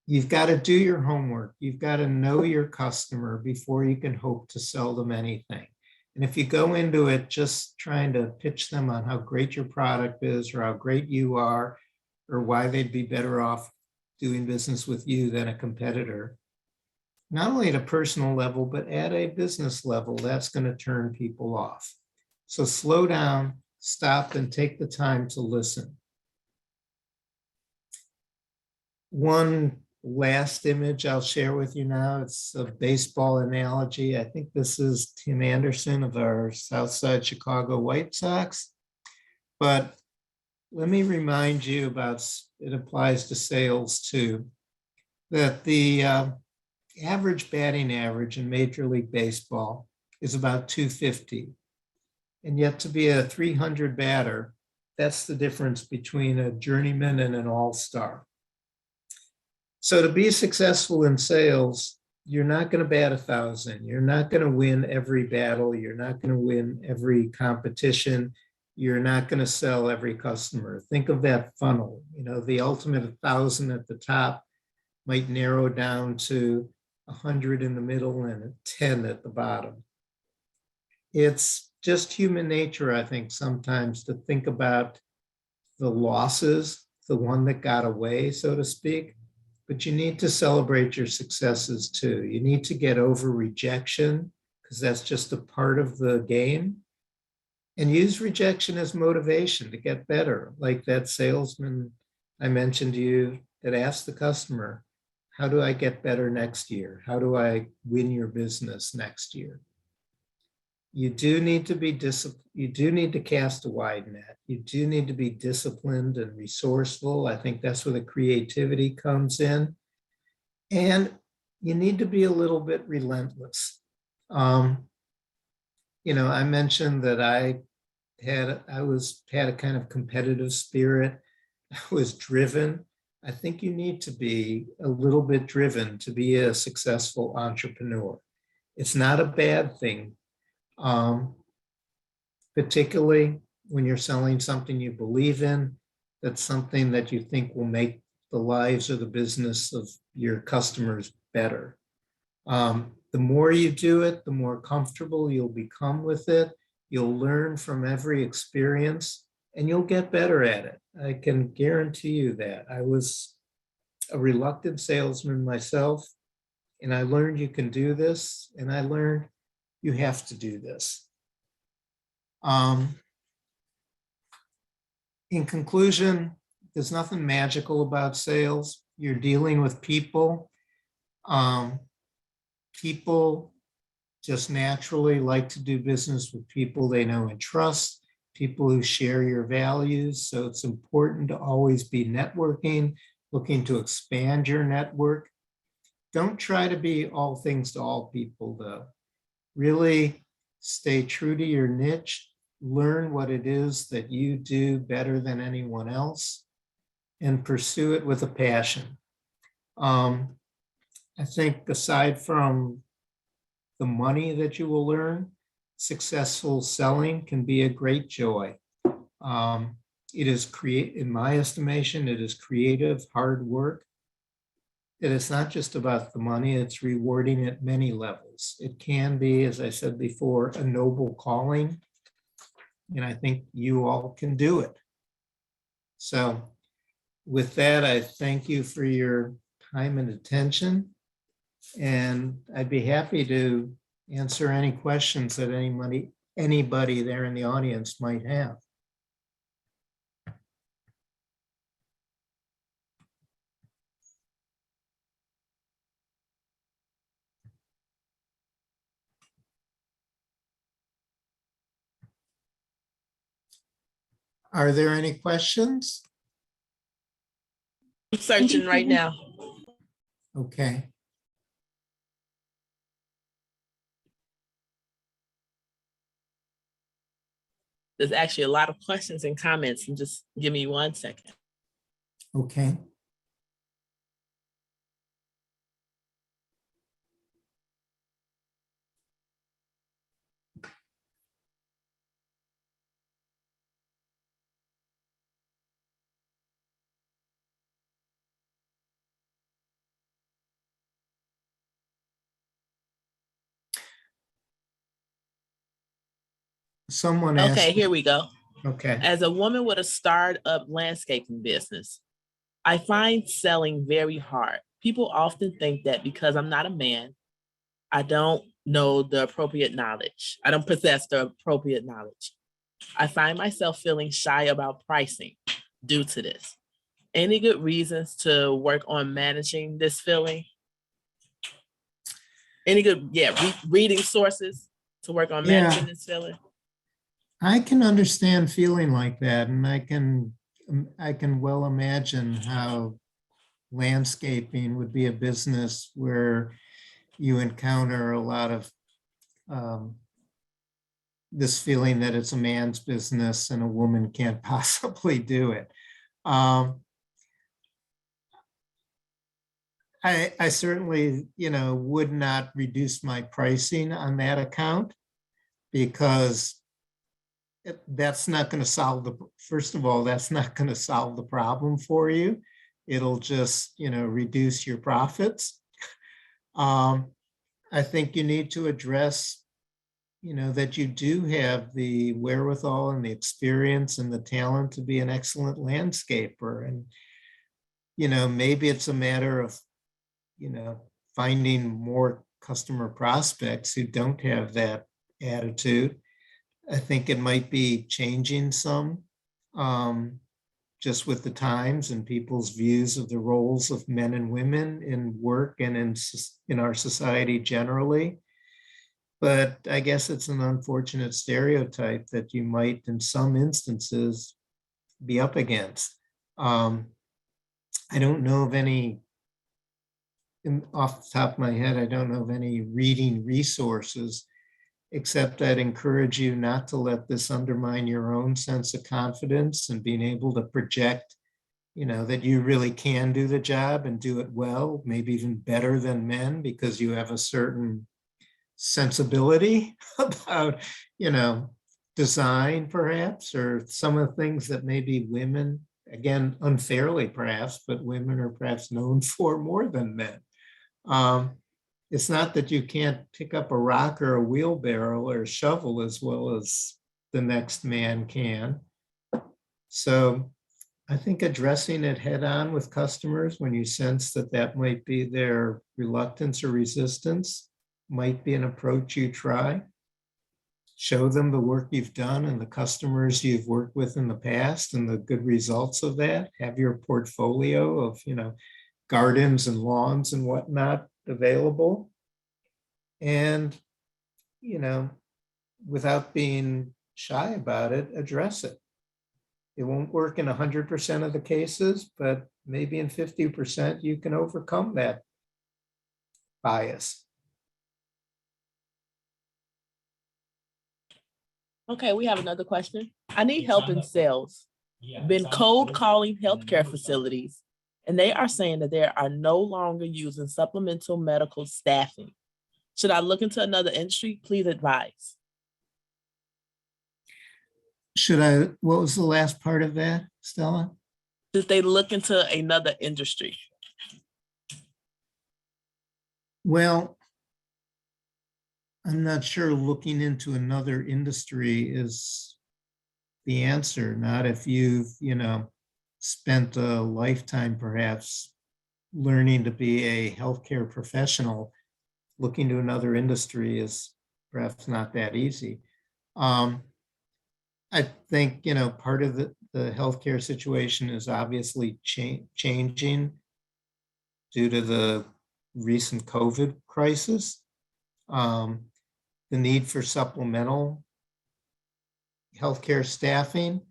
You've got to do your homework. You've got to know your customer before you can hope to sell them anything. And if you go into it just trying to pitch them on how great your product is or how great you are or why they'd be better off doing business with you than a competitor, not only at a personal level, but at a business level, that's going to turn people off. So slow down, stop, and take the time to listen. One last image I'll share with you now. It's a baseball analogy. I think this is Tim Anderson of our Southside Chicago White Sox. But let me remind you about, it applies to sales too, that the average batting average in Major League Baseball is about 250. And yet to be a 300 batter, that's the difference between a journeyman and an all-star. So to be successful in sales, you're not going to bat 1,000. You're not going to win every battle. You're not going to win every competition. You're not going to sell every customer. Think of that funnel. The ultimate 1,000 at the top might narrow down to 100 in the middle and 10 at the bottom. It's just human nature, I think, sometimes to think about the losses, the one that got away, so to speak. But you need to celebrate your successes too. You need to get over rejection, because that's just a part of the game. And use rejection as motivation to get better. Like that salesman I mentioned to you that asked the customer, how do I get better next year? How do I win your business next year? You do need to be disciplined. You do need to cast a wide net. You do need to be disciplined and resourceful. I think that's where the creativity comes in. And you need to be a little bit relentless. I mentioned that I had a kind of competitive spirit. I was driven. I think you need to be a little bit driven to be a successful entrepreneur. It's not a bad thing, particularly when you're selling something you believe in, that's something that you think will make the lives or the business of your customers better. The more you do it, the more comfortable you'll become with it. You'll learn from every experience and you'll get better at it. I can guarantee you that. I was a reluctant salesman myself, and I learned you can do this, and I learned you have to do this. In conclusion, there's nothing magical about sales. You're dealing with people. People just naturally like to do business with people they know and trust, people who share your values. So it's important to always be networking, looking to expand your network. Don't try to be all things to all people, though. Really stay true to your niche, learn what it is that you do better than anyone else, and pursue it with a passion. I think aside from the money that you will earn, successful selling can be a great joy. It is in my estimation, it is creative, hard work. It is not just about the money, it's rewarding at many levels. It can be, as I said before, a noble calling, and I think you all can do it. So with that, I thank you for your time and attention, and I'd be happy to answer any questions that anybody there in the audience might have. Are there any questions? I'm searching right now. Okay. There's actually a lot of questions and comments, and just give me 1 second. Okay. Someone asked. Okay, here we go. Okay. As a woman with a startup landscaping business, I find selling very hard. People often think that because I'm not a man, I don't know the appropriate knowledge. I don't possess the appropriate knowledge. I find myself feeling shy about pricing due to this. Any good reasons to work on managing this feeling? Any good, reading sources to work on managing this feeling? I can understand feeling like that, and I can well imagine how landscaping would be a business where you encounter a lot of this feeling that it's a man's business and a woman can't possibly do it. I certainly, would not reduce my pricing on that account, because that's not going to solve first of all, that's not going to solve the problem for you. It'll just, reduce your profits. I think you need to address, that you do have the wherewithal and the experience and the talent to be an excellent landscaper. And, maybe it's a matter of, finding more customer prospects who don't have that attitude. I think it might be changing some, just with the times and people's views of the roles of men and women in work and in our society generally. But I guess it's an unfortunate stereotype that you might, in some instances, be up against. I don't know of any, off the top of my head, I don't know of any reading resources, except I'd encourage you not to let this undermine your own sense of confidence and being able to project, that you really can do the job and do it well, maybe even better than men, because you have a certain sensibility about, design perhaps, or some of the things that maybe women, again, unfairly perhaps, but women are perhaps known for more than men. It's not that you can't pick up a rock or a wheelbarrow or a shovel as well as the next man can. So I think addressing it head on with customers when you sense that that might be their reluctance or resistance might be an approach you try. Show them the work you've done and the customers you've worked with in the past and the good results of that. Have your portfolio of, gardens and lawns and whatnot available. And, without being shy about it, address it. It won't work in 100% of the cases, but maybe in 50%, you can overcome that bias. Okay, we have another question. I need help in sales. Been cold calling healthcare facilities, and they are saying that they are no longer using supplemental medical staffing. Should I look into another industry? Please advise. What was the last part of that, Stella? Should they look into another industry? Well, I'm not sure looking into another industry is the answer. Not if you've, spent a lifetime perhaps learning to be a healthcare professional. Looking to another industry is perhaps not that easy. I think, part of the healthcare situation is obviously changing due to the recent COVID crisis. The need for supplemental healthcare staffing,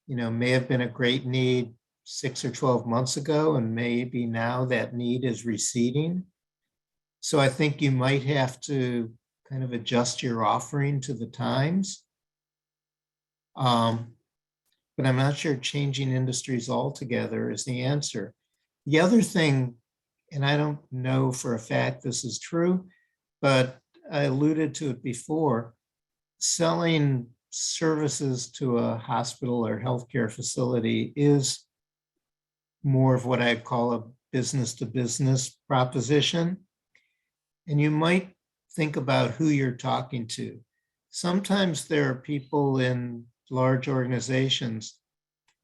may have been a great need 6 or 12 months ago, and maybe now that need is receding. So I think you might have to kind of adjust your offering to the times. But I'm not sure changing industries altogether is the answer. The other thing, and I don't know for a fact this is true, but I alluded to it before, selling services to a hospital or healthcare facility is more of what I'd call a business to business proposition. And you might think about who you're talking to. Sometimes there are people in large organizations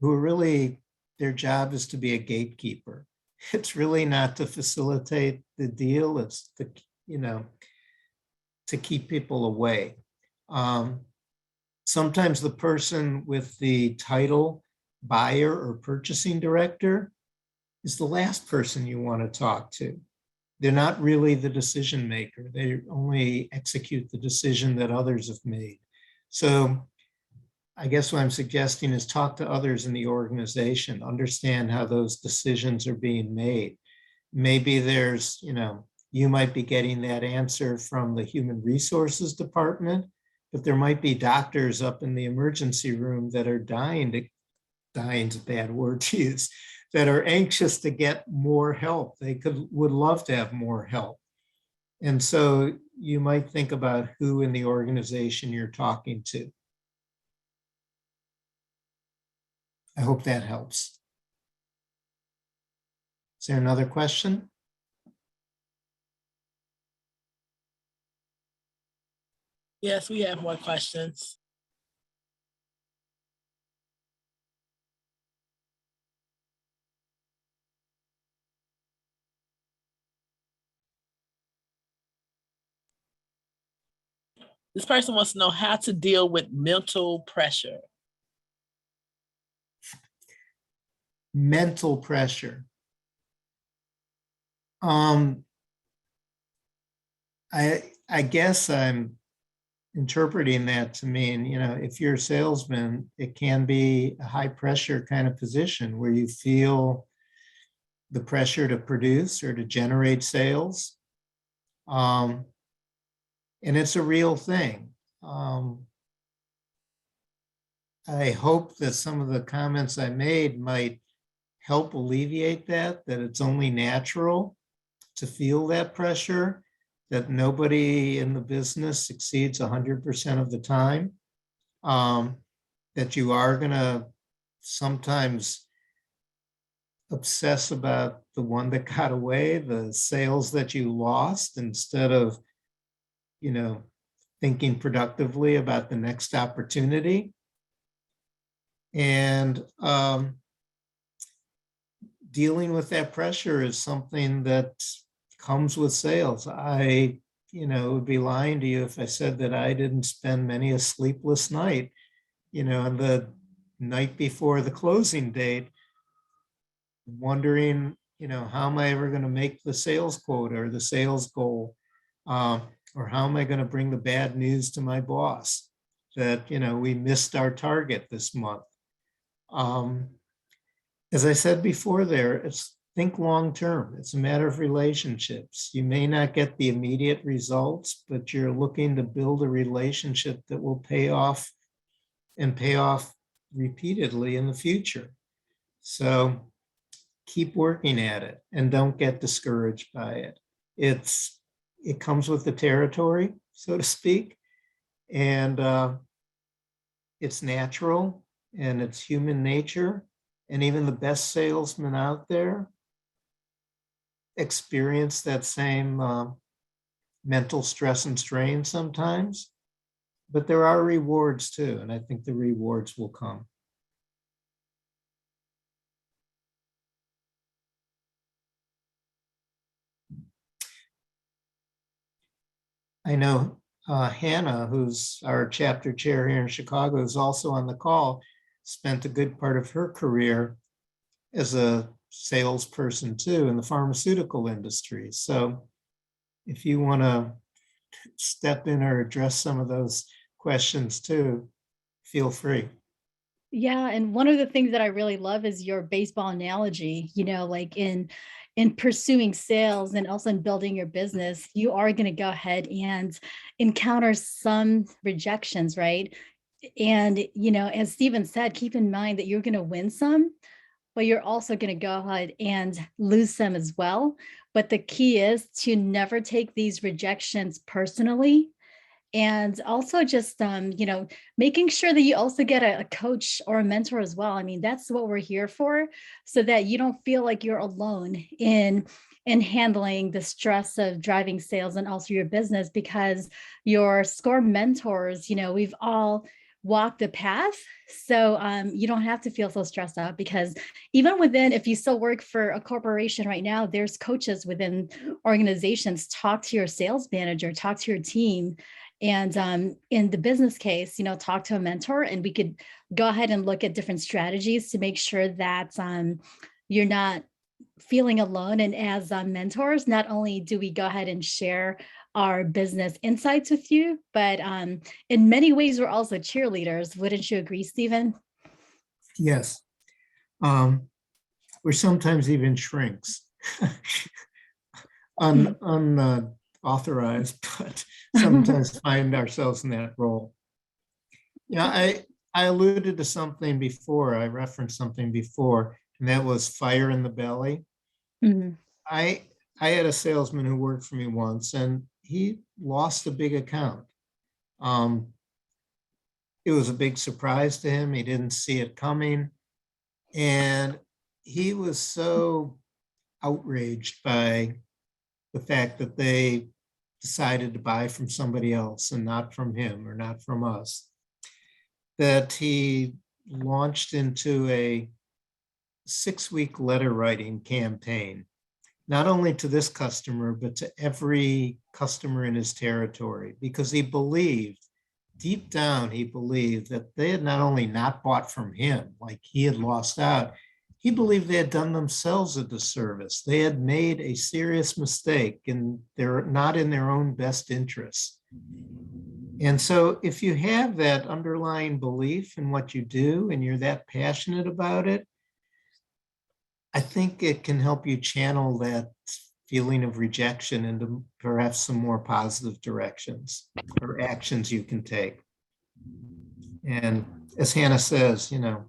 who are really, their job is to be a gatekeeper. It's really not to facilitate the deal. It's to, to keep people away. Sometimes the person with the title buyer or purchasing director is the last person you want to talk to. They're not really the decision maker. They only execute the decision that others have made. So I guess what I'm suggesting is talk to others in the organization, understand how those decisions are being made. Maybe there's, you might be getting that answer from the human resources department, but there might be doctors up in the emergency room that are dying's a bad word to use, that are anxious to get more help. They would love to have more help. And so you might think about who in the organization you're talking to. I hope that helps. Is there another question? Yes, we have more questions. This person wants to know how to deal with mental pressure. Mental pressure. I guess I'm interpreting that to mean, if you're a salesman, it can be a high pressure kind of position where you feel the pressure to produce or to generate sales. And it's a real thing. I hope that some of the comments I made might help alleviate that it's only natural to feel that pressure, that nobody in the business succeeds 100% of the time, that you are going to sometimes obsess about the one that got away, the sales that you lost, instead of, thinking productively about the next opportunity. And dealing with that pressure is something that comes with sales. I, would be lying to you if I said that I didn't spend many a sleepless night, on the night before the closing date, wondering, how am I ever going to make the sales quota or the sales goal? Or how am I going to bring the bad news to my boss that, we missed our target this month? As I said before think long-term. It's a matter of relationships. You may not get the immediate results, but you're looking to build a relationship that will pay off and pay off repeatedly in the future. So keep working at it and don't get discouraged by it. It comes with the territory, so to speak, and it's natural and it's human nature. And even the best salesmen out there experience that same mental stress and strain sometimes, but there are rewards too. And I think the rewards will come. I know Hannah, who's our chapter chair here in Chicago, is also on the call, spent a good part of her career as a salesperson too in the pharmaceutical industry. So if you want to step in or address some of those questions too, feel free. Yeah, and one of the things that I really love is your baseball analogy, like in pursuing sales and also in building your business, you are going to go ahead and encounter some rejections, right? And, as Stephen said, keep in mind that you're going to win some, but you're also going to go ahead and lose some as well. But the key is to never take these rejections personally. And also just, making sure that you also get a coach or a mentor as well. I mean, that's what we're here for, so that you don't feel like you're alone in handling the stress of driving sales and also your business, because your SCORE mentors, we've all walked the path. So you don't have to feel so stressed out, because even within, if you still work for a corporation right now, there's coaches within organizations. Talk to your sales manager, talk to your team. And in the business case, talk to a mentor, and we could go ahead and look at different strategies to make sure that you're not feeling alone. And as mentors, not only do we go ahead and share our business insights with you, but in many ways, we're also cheerleaders. Wouldn't you agree, Stephen? Yes. We're sometimes even shrinks. Unauthorized, but sometimes find ourselves in that role. I alluded to something before. I referenced something before, and that was fire in the belly. Mm-hmm. I had a salesman who worked for me once, and he lost a big account. It was a big surprise to him. He didn't see it coming. And he was so outraged by the fact that they decided to buy from somebody else and not from him or not from us, that he launched into a 6-week letter writing campaign, not only to this customer, but to every customer in his territory, because he believed, deep down, he believed that they had not only not bought from him, like he had lost out, he believed they had done themselves a disservice. They had made a serious mistake and they're not in their own best interests. And so if you have that underlying belief in what you do and you're that passionate about it, I think it can help you channel that feeling of rejection into perhaps some more positive directions or actions you can take. And as Hannah says, you know,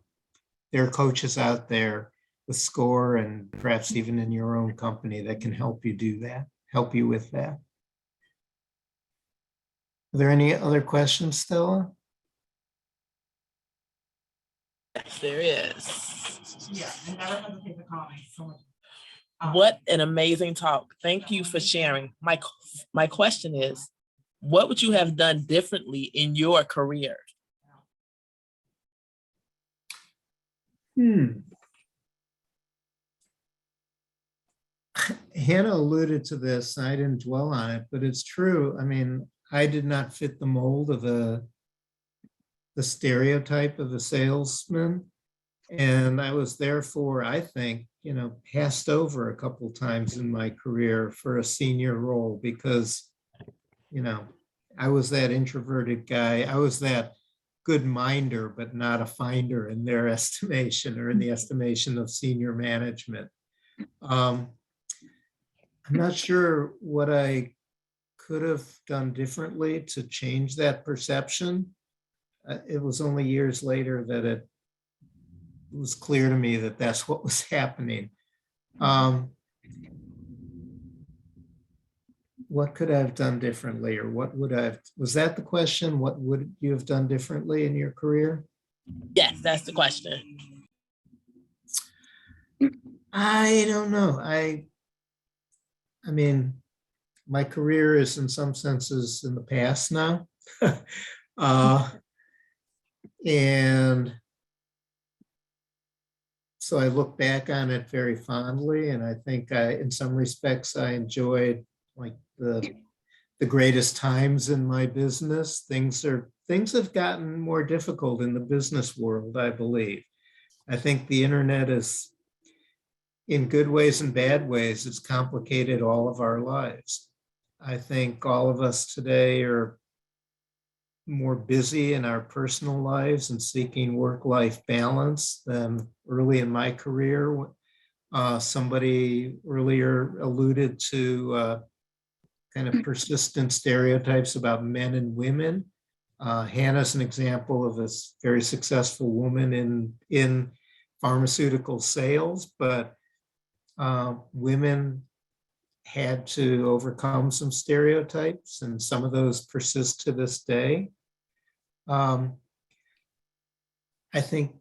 there are coaches out there with SCORE and perhaps even in your own company that can help you do that, help you with that. Are there any other questions, Stella? Yes, there is. Yeah, and never hesitate to call me. So much. What an amazing talk. Thank you for sharing. My question is, what would you have done differently in your career? Hannah alluded to this, and I didn't dwell on it, but it's true. I mean, I did not fit the mold of the stereotype of a salesman. And I was therefore, I think, you know, passed over a couple times in my career for a senior role because, you know, I was that introverted guy. I was that good minder, but not a finder in their estimation or in the estimation of senior management. I'm not sure what I could have done differently to change that perception. It was only years later that it was clear to me that that's what was happening. What could I have done differently, or what would I have, was that the question? What would you have done differently in your career? Yes, that's the question. I don't know. I mean, my career is in some senses in the past now. And so I look back on it very fondly, and I think in some respects, I enjoyed like the greatest times in my business. Things have gotten more difficult in the business world, I believe. I think the internet is, in good ways and bad ways, it's complicated all of our lives. I think all of us today are more busy in our personal lives and seeking work-life balance than early in my career. Somebody earlier alluded to kind of persistent stereotypes about men and women. Hannah's an example of a very successful woman in pharmaceutical sales, but women had to overcome some stereotypes, and some of those persist to this day. I think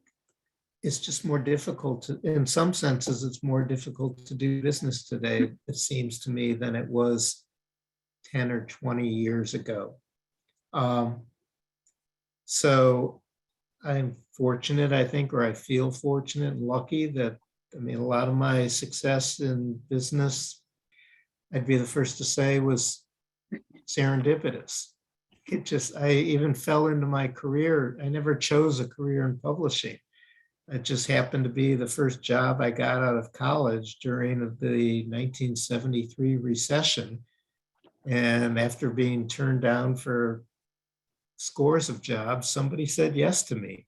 it's just more difficult to, in some senses, it's more difficult to do business today, it seems to me, than it was 10 or 20 years ago. So I'm fortunate, I think, or I feel fortunate and lucky that, I mean, a lot of my success in business, I'd be the first to say, was serendipitous. I even fell into my career. I never chose a career in publishing. It just happened to be the first job I got out of college during the 1973 recession. And after being turned down for scores of jobs, somebody said yes to me.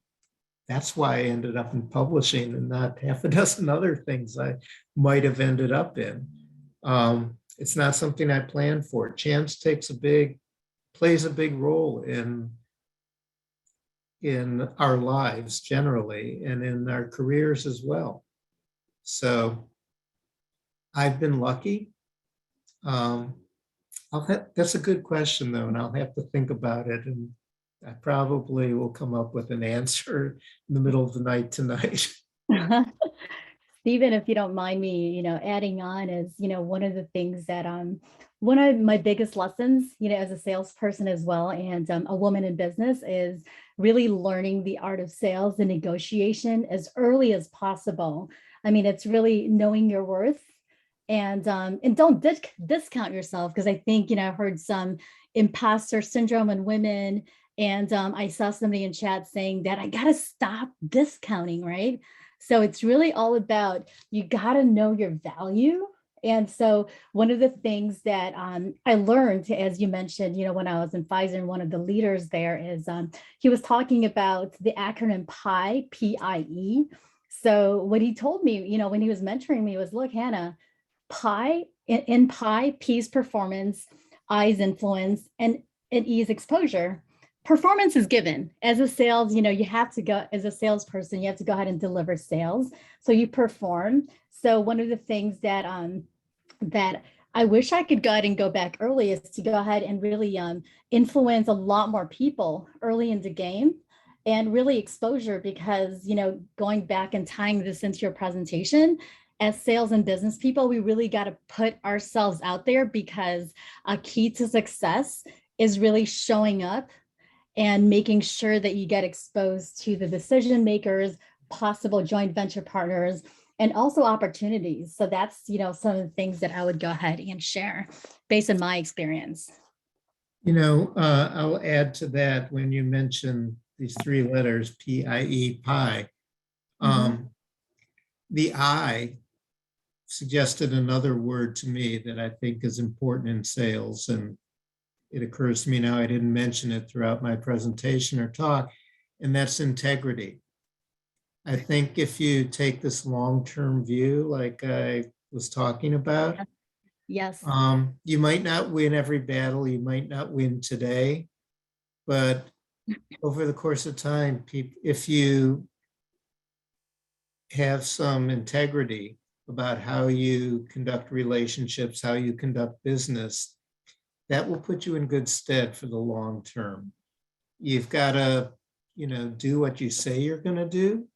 That's why I ended up in publishing and not half a dozen other things I might have ended up in. It's not something I planned for. Chance plays a big role in our lives generally and in our careers as well. So I've been lucky. That's a good question though, and I'll have to think about it, and I probably will come up with an answer in the middle of the night tonight. Stephen, if you don't mind me, adding on is, one of the things that one of my biggest lessons, as a salesperson as well, and a woman in business is really learning the art of sales and negotiation as early as possible. I mean, it's really knowing your worth and don't discount yourself, because I think, I've heard some imposter syndrome in women. And I saw somebody in chat saying that I got to stop discounting, right? So it's really all about, you got to know your value. And so one of the things that I learned, as you mentioned, when I was in Pfizer, and one of the leaders there is, he was talking about the acronym PIE, P-I-E. So what he told me, when he was mentoring me was, look, Hannah, PIE, in PIE, P is performance, I is influence, and E is exposure. Performance is given. As a sales, you have to go, as a salesperson, you have to go ahead and deliver sales. So you perform. So one of the things that that I wish I could go ahead and go back early is to go ahead and really influence a lot more people early in the game, and really exposure, because, going back and tying this into your presentation, as sales and business people, we really got to put ourselves out there, because a key to success is really showing up and making sure that you get exposed to the decision makers, possible joint venture partners, and also opportunities. So that's, some of the things that I would go ahead and share based on my experience. I'll add to that when you mention these three letters, P-I-E, PI. The I suggested another word to me that I think is important in sales, and it occurs to me now, I didn't mention it throughout my presentation or talk, and that's integrity. I think if you take this long-term view, like I was talking about, yes, you might not win every battle, you might not win today, but over the course of time, if you have some integrity about how you conduct relationships, how you conduct business, that will put you in good stead for the long term. You've got to, do what you say you're going to do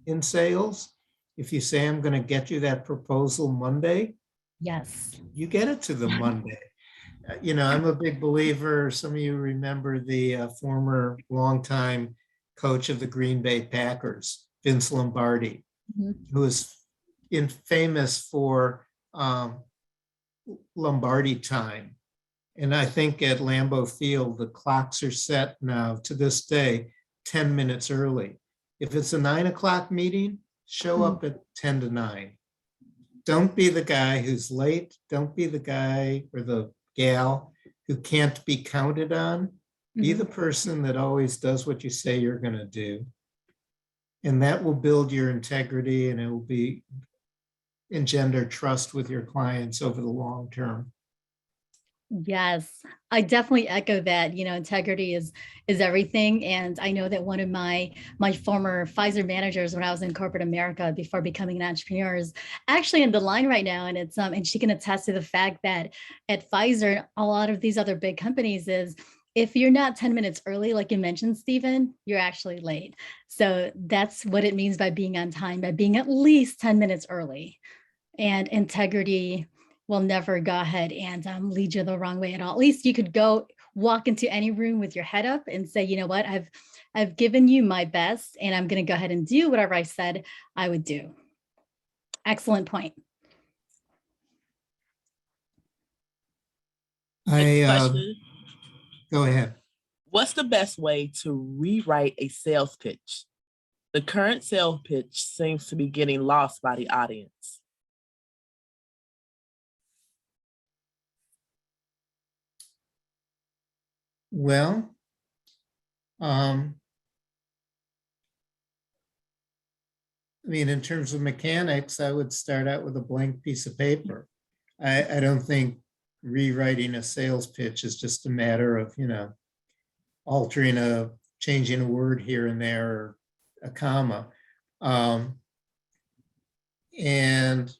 in sales. If you say, I'm going to get you that proposal Monday, yes, you get it to them Monday. I'm a big believer. Some of you remember the former longtime coach of the Green Bay Packers, Vince Lombardi, who was famous for Lombardi time. And I think at Lambeau Field, the clocks are set now to this day, 10 minutes early. If it's a 9 o'clock meeting, show up at 10 to 9. Don't be the guy who's late. Don't be the guy or the gal who can't be counted on. Be the person that always does what you say you're going to do. And that will build your integrity, and it will engender trust with your clients over the long term. Yes, I definitely echo that. Integrity is everything. And I know that one of my former Pfizer managers when I was in corporate America before becoming an entrepreneur is actually in the line right now. And it's and she can attest to the fact that at Pfizer, a lot of these other big companies is, if you're not 10 minutes early, like you mentioned, Stephen, you're actually late. So that's what it means by being on time, by being at least 10 minutes early. And integrity will never go ahead and lead you the wrong way at all. At least you could go walk into any room with your head up and say, you know what, I've given you my best, and I'm going to go ahead and do whatever I said I would do. Excellent point. Question. Go ahead. What's the best way to rewrite a sales pitch? The current sales pitch seems to be getting lost by the audience. Well, in terms of mechanics, I would start out with a blank piece of paper. I don't think rewriting a sales pitch is just a matter of, changing a word here and there, or a comma. And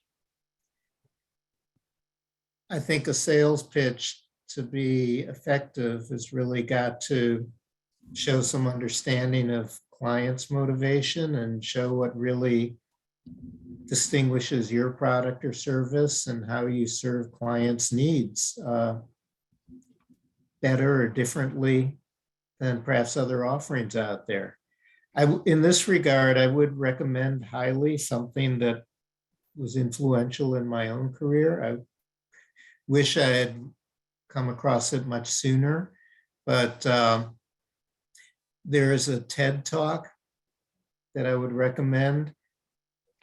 I think a sales pitch, to be effective, has really got to show some understanding of clients' motivation and show what really distinguishes your product or service and how you serve clients' needs better or differently than perhaps other offerings out there. In this regard, I would recommend highly something that was influential in my own career. I wish I had come across it much sooner, but there is a TED Talk that I would recommend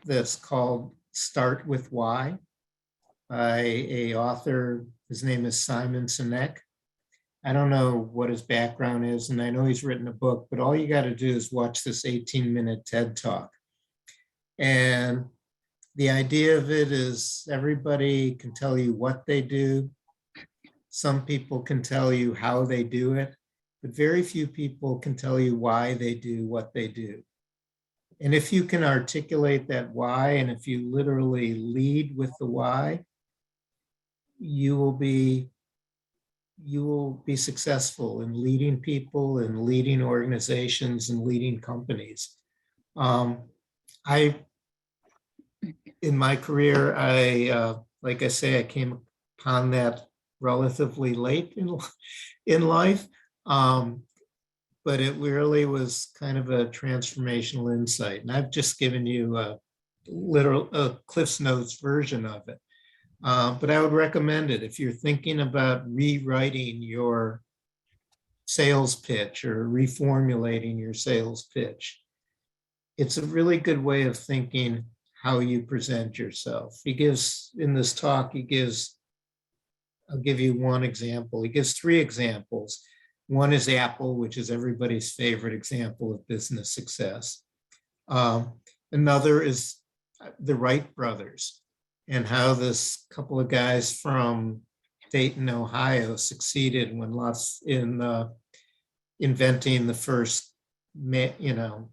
that's called Start With Why by an author. His name is Simon Sinek. I don't know what his background is, and I know he's written a book, but all you got to do is watch this 18-minute TED Talk. And the idea of it is everybody can tell you what they do. Some people can tell you how they do it, but very few people can tell you why they do what they do. And if you can articulate that why, and if you literally lead with the why, you will be successful in leading people and leading organizations and leading companies. In my career, like I say, I came upon that relatively late in life. But it really was kind of a transformational insight. And I've just given you a Cliff's Notes version of it. But I would recommend it if you're thinking about rewriting your sales pitch or reformulating your sales pitch. It's a really good way of thinking how you present yourself. In this talk, I'll give you one example. He gives 3 examples. One is Apple, which is everybody's favorite example of business success. Another is the Wright brothers and how this couple of guys from Dayton, Ohio succeeded in inventing the first manned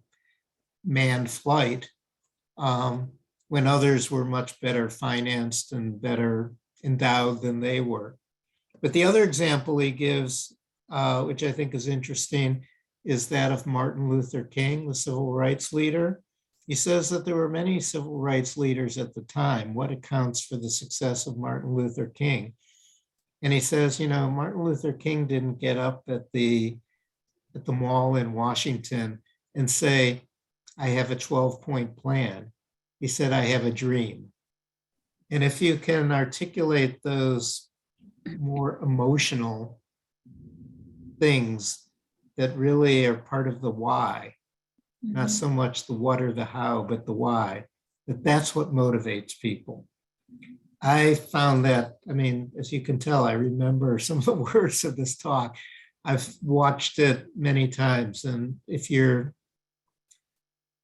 flight when others were much better financed and better endowed than they were. But the other example he gives, which I think is interesting, is that of Martin Luther King, the civil rights leader. He says that there were many civil rights leaders at the time. What accounts for the success of Martin Luther King? And he says, Martin Luther King didn't get up at the mall in Washington and say, I have a 12-point plan. He said, I have a dream. And if you can articulate those more emotional things that really are part of the why, not so much the what or the how, but the why, that's what motivates people. I found that, as you can tell, I remember some of the words of this talk. I've watched it many times. And if you're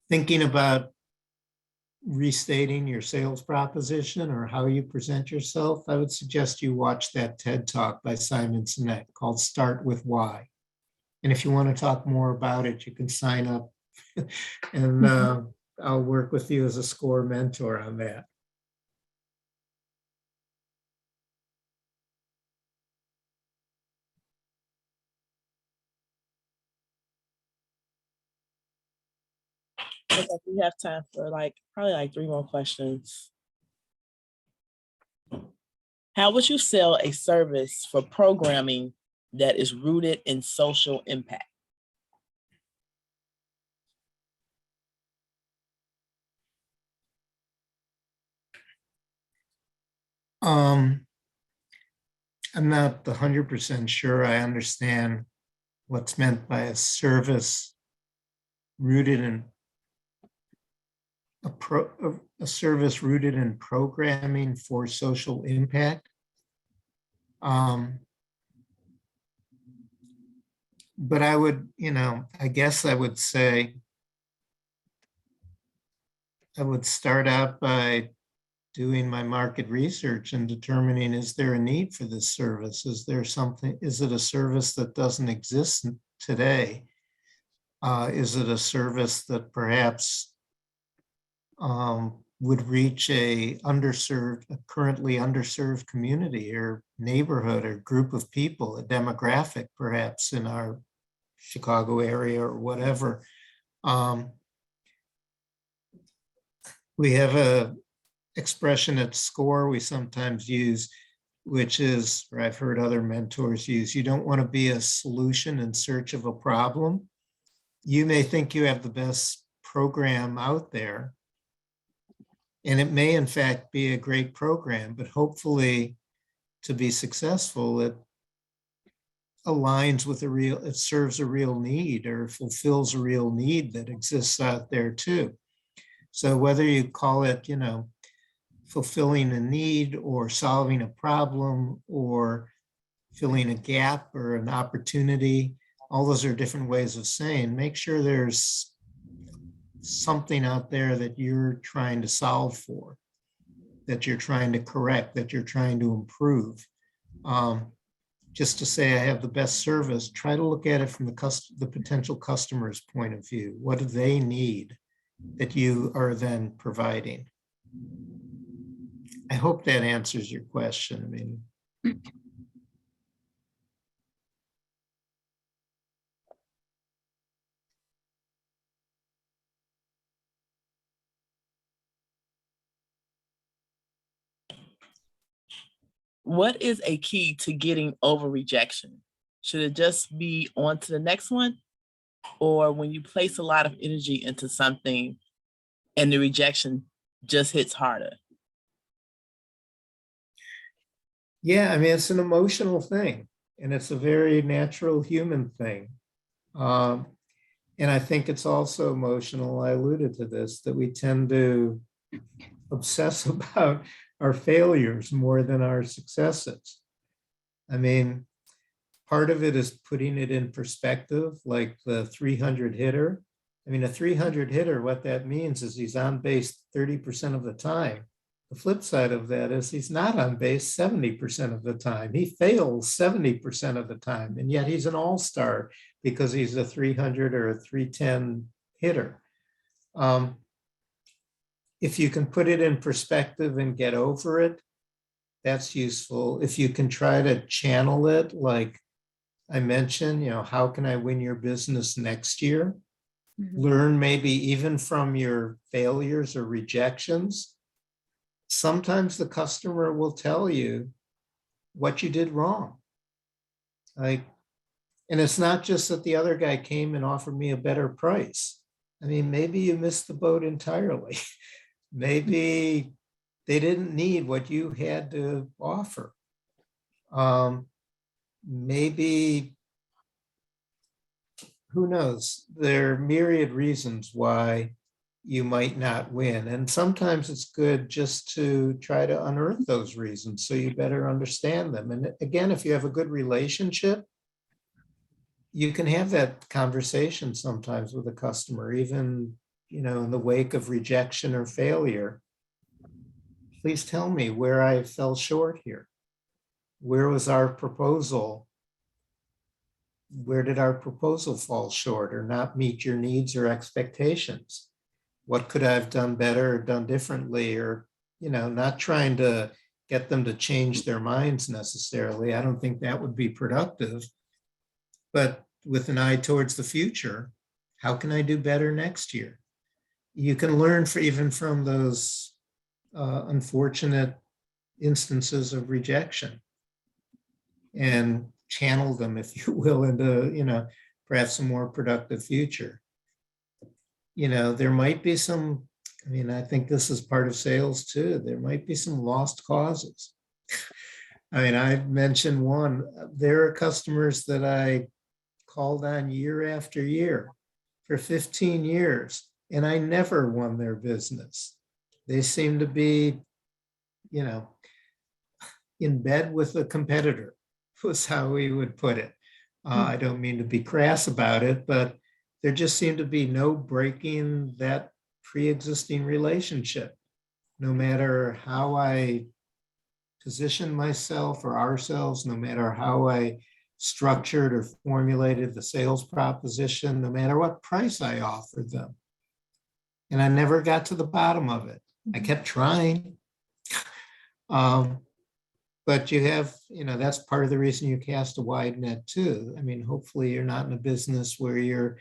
thinking about restating your sales proposition or how you present yourself, I would suggest you watch that TED Talk by Simon Sinek called Start With Why. And if you want to talk more about it, you can sign up and I'll work with you as a SCORE mentor on that. Okay, we have time for probably 3 more questions. How would you sell a service for programming that is rooted in social impact? I'm not 100% sure I understand what's meant by a service rooted in a service rooted in programming for social impact. But I would, I guess I would say, I would start out by doing my market research and determining, is there a need for this service? Is it a service that doesn't exist today? Is it a service that perhaps would reach a currently underserved community or neighborhood or group of people, a demographic perhaps in our Chicago area or whatever? We have a expression at SCORE we sometimes use, which is, or I've heard other mentors use, you don't want to be a solution in search of a problem. You may think you have the best program out there, and it may in fact be a great program, but hopefully to be successful, it aligns with it serves a real need or fulfills a real need that exists out there too. So whether you call it, fulfilling a need or solving a problem or filling a gap or an opportunity, all those are different ways of saying, make sure there's something out there that you're trying to solve for, that you're trying to correct, that you're trying to improve. Just to say I have the best service, try to look at it from the potential customer's point of view. What do they need that you are then providing? I hope that answers your question. I mean, What is a key to getting over rejection? Should it just be on to the next one? Or when you place a lot of energy into something and the rejection just hits harder? yeah, I mean, it's an emotional thing and it's a very natural human thing. And I think it's also emotional, I alluded to this, that we tend to obsess about our failures more than our successes. I mean, part of it is putting it in perspective, like the 300 hitter. I mean, a 300 hitter, what that means is he's on base 30% of the time. The flip side of that is he's not on base 70% of the time. He fails 70% of the time, and yet he's an all-star because he's a 300 or a 310 hitter. If you can put it in perspective and get over it, that's useful. If you can try to channel it, like I mentioned, how can I win your business next year? Mm-hmm. Learn maybe even from your failures or rejections. Sometimes the customer will tell you what you did wrong. And it's not just that the other guy came and offered me a better price. I mean, maybe you missed the boat entirely. Maybe they didn't need what you had to offer. Maybe, who knows? There are myriad reasons why you might not win. And sometimes it's good just to try to unearth those reasons so you better understand them. And again, if you have a good relationship, you can have that conversation sometimes with a customer, even in the wake of rejection or failure. Please tell me where I fell short here. Where was our proposal? Where did our proposal fall short or not meet your needs or expectations? What could I have done better or done differently? Or, not trying to get them to change their minds necessarily. I don't think that would be productive. But with an eye towards the future, how can I do better next year? You can learn even from those unfortunate instances of rejection and channel them, if you will, into, perhaps a more productive future. There might be some, I think this is part of sales too. There might be some lost causes. I've mentioned one. There are customers that I called on year after year for 15 years, and I never won their business. They seem to be, in bed with a competitor, was how we would put it. I don't mean to be crass about it, but there just seemed to be no breaking that pre-existing relationship. No matter how I positioned myself or ourselves, no matter how I structured or formulated the sales proposition, no matter what price I offered them. And I never got to the bottom of it. I kept trying. But you have, that's part of the reason you cast a wide net too. Hopefully you're not in a business where you're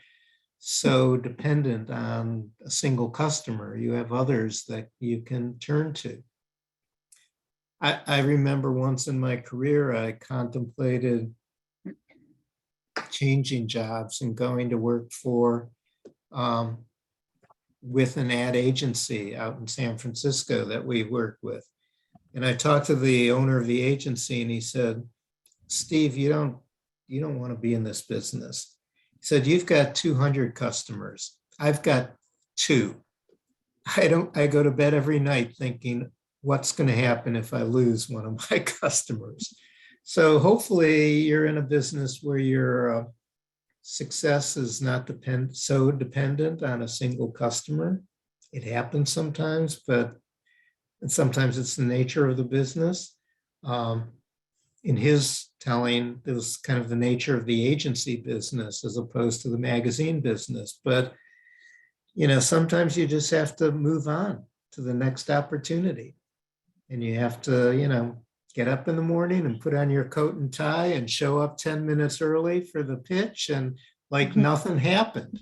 so dependent on a single customer. You have others that you can turn to. I remember once in my career, I contemplated changing jobs and going to work for with an ad agency out in San Francisco that we worked with. And I talked to the owner of the agency and he said, Steve, you don't want to be in this business. He said, you've got 200 customers. I've got 2. I go to bed every night thinking, what's going to happen if I lose one of my customers? So hopefully you're in a business where your success is not so dependent on a single customer. It happens sometimes, but sometimes it's the nature of the business. In his telling, it was kind of the nature of the agency business as opposed to the magazine business. But, sometimes you just have to move on to the next opportunity. And you have to, get up in the morning and put on your coat and tie and show up 10 minutes early for the pitch and like nothing happened.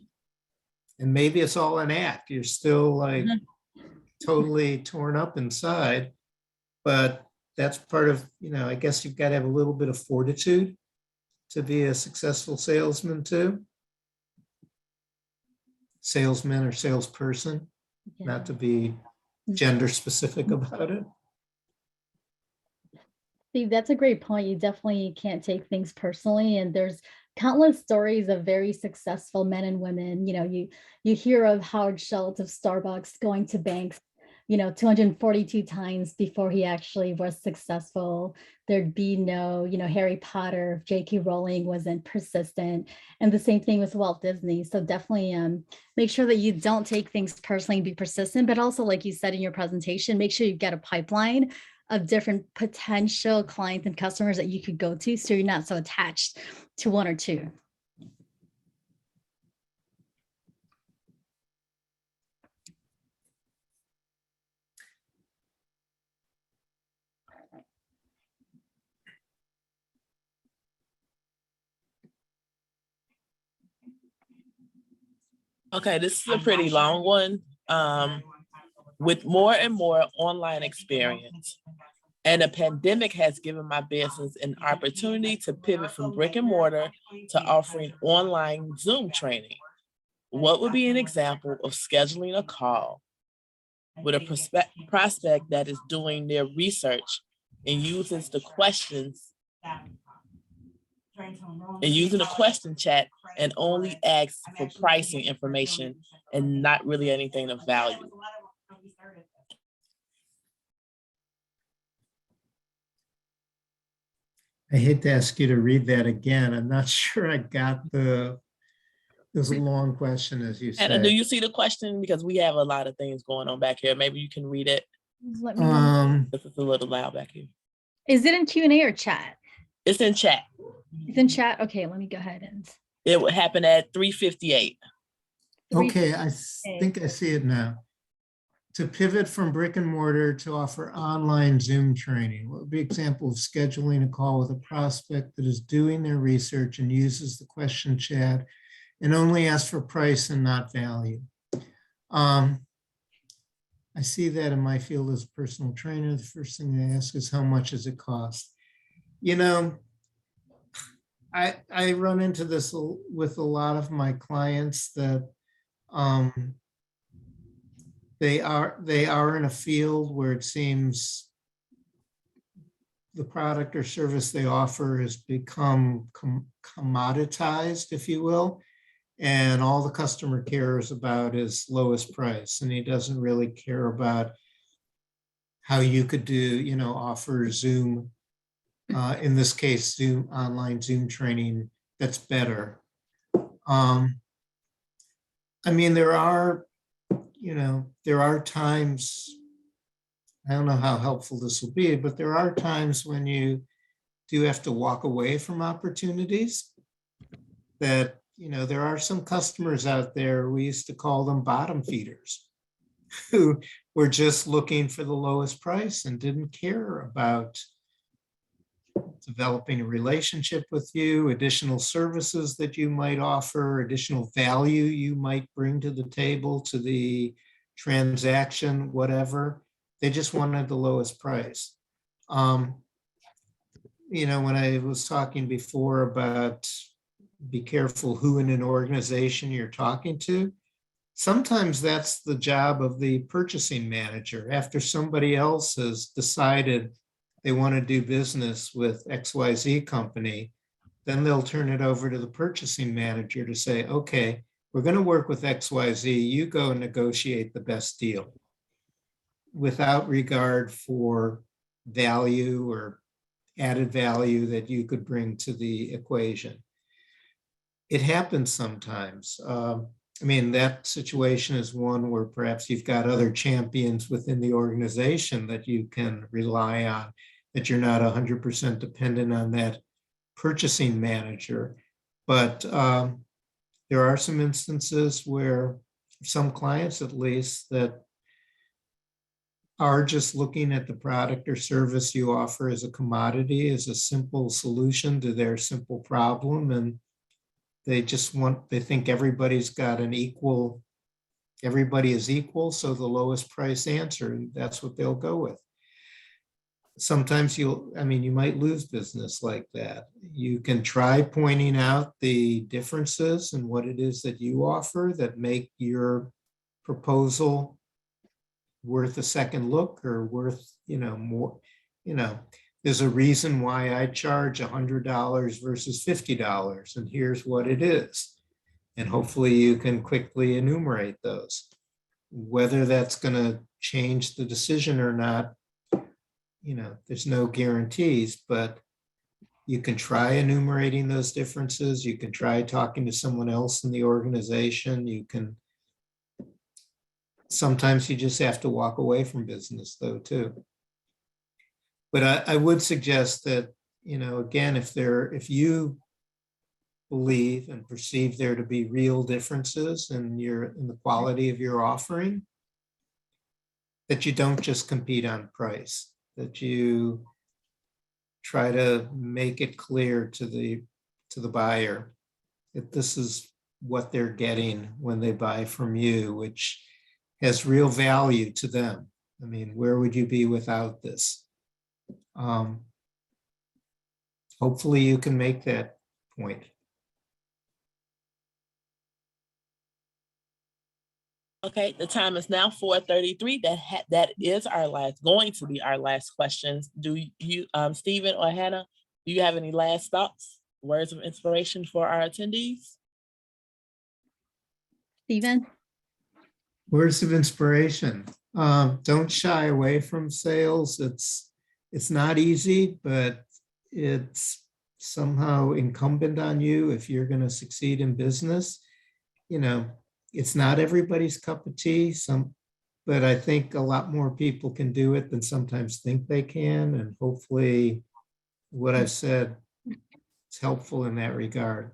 And maybe it's all an act. You're still like totally torn up inside, but that's part of, I guess you've got to have a little bit of fortitude to be a successful salesman too. Salesman or salesperson, not to be gender specific about it. Steve, that's a great point. You definitely can't take things personally. And there's countless stories of very successful men and women. You hear of Howard Schultz of Starbucks going to banks, 242 times before he actually was successful. There'd be no, Harry Potter, J.K. Rowling wasn't persistent. And the same thing with Walt Disney. So definitely make sure that you don't take things personally and be persistent, but also like you said in your presentation, make sure you've got a pipeline of different potential clients and customers that you could go to, so you're not so attached to one or two. Okay, this is a pretty long one. With more and more online experience, and a pandemic has given my business an opportunity to pivot from brick and mortar to offering online Zoom training. What would be an example of scheduling a call with a prospect that is doing their research and uses the questions and using the question chat and only asks for pricing information and not really anything of value? I hate to ask you to read that again. I'm not sure I got it was a long question, as you said. And do you see the question? Because we have a lot of things going on back here. Maybe you can read it. Let me This is a little loud back here. Is it in Q&A or chat? It's in chat. It's in chat. Okay, let me go ahead and. It would happen at 3:58. Okay, I think I see it now. To pivot from brick and mortar to offer online Zoom training. What would be an example of scheduling a call with a prospect that is doing their research and uses the question chat and only asks for price and not value? I see that in my field as a personal trainer. The first thing I ask is how much does it cost? I run into this with a lot of my clients that they are in a field where it seems the product or service they offer has become commoditized, if you will, and all the customer cares about is lowest price, and he doesn't really care about how you could do, offer Zoom, in this case, Zoom online Zoom training that's better. There are times, I don't know how helpful this will be, but there are times when you do have to walk away from opportunities that, there are some customers out there, we used to call them bottom feeders, who were just looking for the lowest price and didn't care about developing a relationship with you, additional services that you might offer, additional value you might bring to the table, to the transaction, whatever. They just wanted the lowest price. You know, when I was talking before about be careful who in an organization you're talking to, sometimes that's the job of the purchasing manager. After somebody else has decided they want to do business with XYZ company, then they'll turn it over to the purchasing manager to say, okay, we're going to work with XYZ, you go and negotiate the best deal, without regard for value or added value that you could bring to the equation. It happens sometimes. I mean, that situation is one where perhaps you've got other champions within the organization that you can rely on, that you're not 100% dependent on that purchasing manager. But there are some instances where some clients, at least, that are just looking at the product or service you offer as a commodity, as a simple solution to their simple problem. And they think everybody's got an equal, everybody is equal, so the lowest price answer, that's what they'll go with. Sometimes you might lose business like that. You can try pointing out the differences in what it is that you offer that make your proposal worth a second look, or worth, more, there's a reason why I charge $100 versus $50, and here's what it is. And hopefully you can quickly enumerate those. Whether that's going to change the decision or not, there's no guarantees, but you can try enumerating those differences. You can try talking to someone else in the organization. Sometimes you just have to walk away from business, though, too. But I would suggest that, again, if you believe and perceive there to be real differences in the quality of your offering, that you don't just compete on price, that you try to make it clear to the buyer that this is what they're getting when they buy from you, which has real value to them. I mean, where would you be without this? Hopefully you can make that point. Okay, the time is now 4:33. That is going to be our last questions. Do you, Stephen or Hannah, do you have any last thoughts, words of inspiration for our attendees? Stephen? Words of inspiration. Don't shy away from sales. It's not easy, but it's somehow incumbent on you if you're going to succeed in business. It's not everybody's cup of tea, but I think a lot more people can do it than sometimes think they can. And hopefully what I've said is helpful in that regard.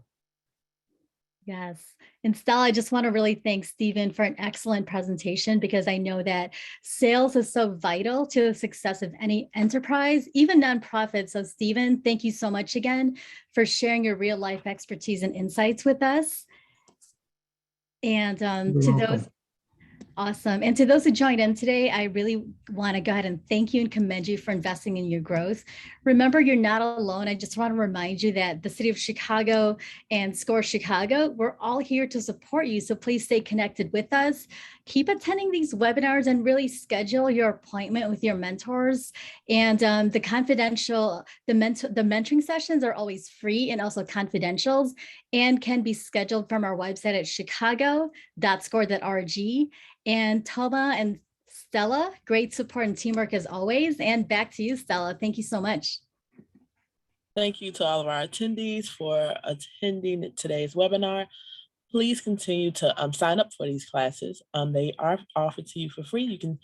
Yes. And Stella, I just want to really thank Stephen for an excellent presentation, because I know that sales is so vital to the success of any enterprise, even nonprofit. So Stephen, thank you so much again for sharing your real life expertise and insights with us. And to those, awesome. And to those who joined in today, I really want to go ahead and thank you and commend you for investing in your growth. Remember, you're not alone. I just want to remind you that the City of Chicago and SCORE Chicago, we're all here to support you. So please stay connected with us. Keep attending these webinars and really schedule your appointment with your mentors. And the mentoring sessions are always free and also confidential, and can be scheduled from our website at chicago.score.org. And Toma and Stella, great support and teamwork as always. And back to you, Stella. Thank you so much. Thank you to all of our attendees for attending today's webinar. Please continue to sign up for these classes. They are offered to you for free. You can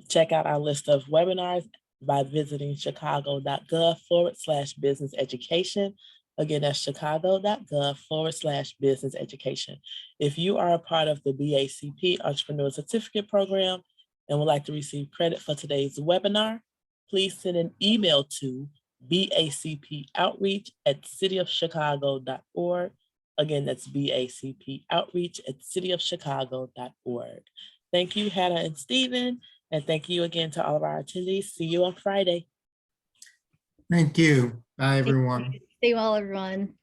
check out our list of webinars by visiting chicago.gov/business education. Again, that's chicago.gov/business education. If you are a part of the BACP Entrepreneur Certificate Program and would like to receive credit for today's webinar, please send an email to bacpoutreach@cityofchicago.org. Again, that's bacpoutreach@cityofchicago.org. Thank you, Hannah and Stephen, and thank you again to all of our attendees. See you on Friday. Thank you. Bye, everyone. Stay well, everyone.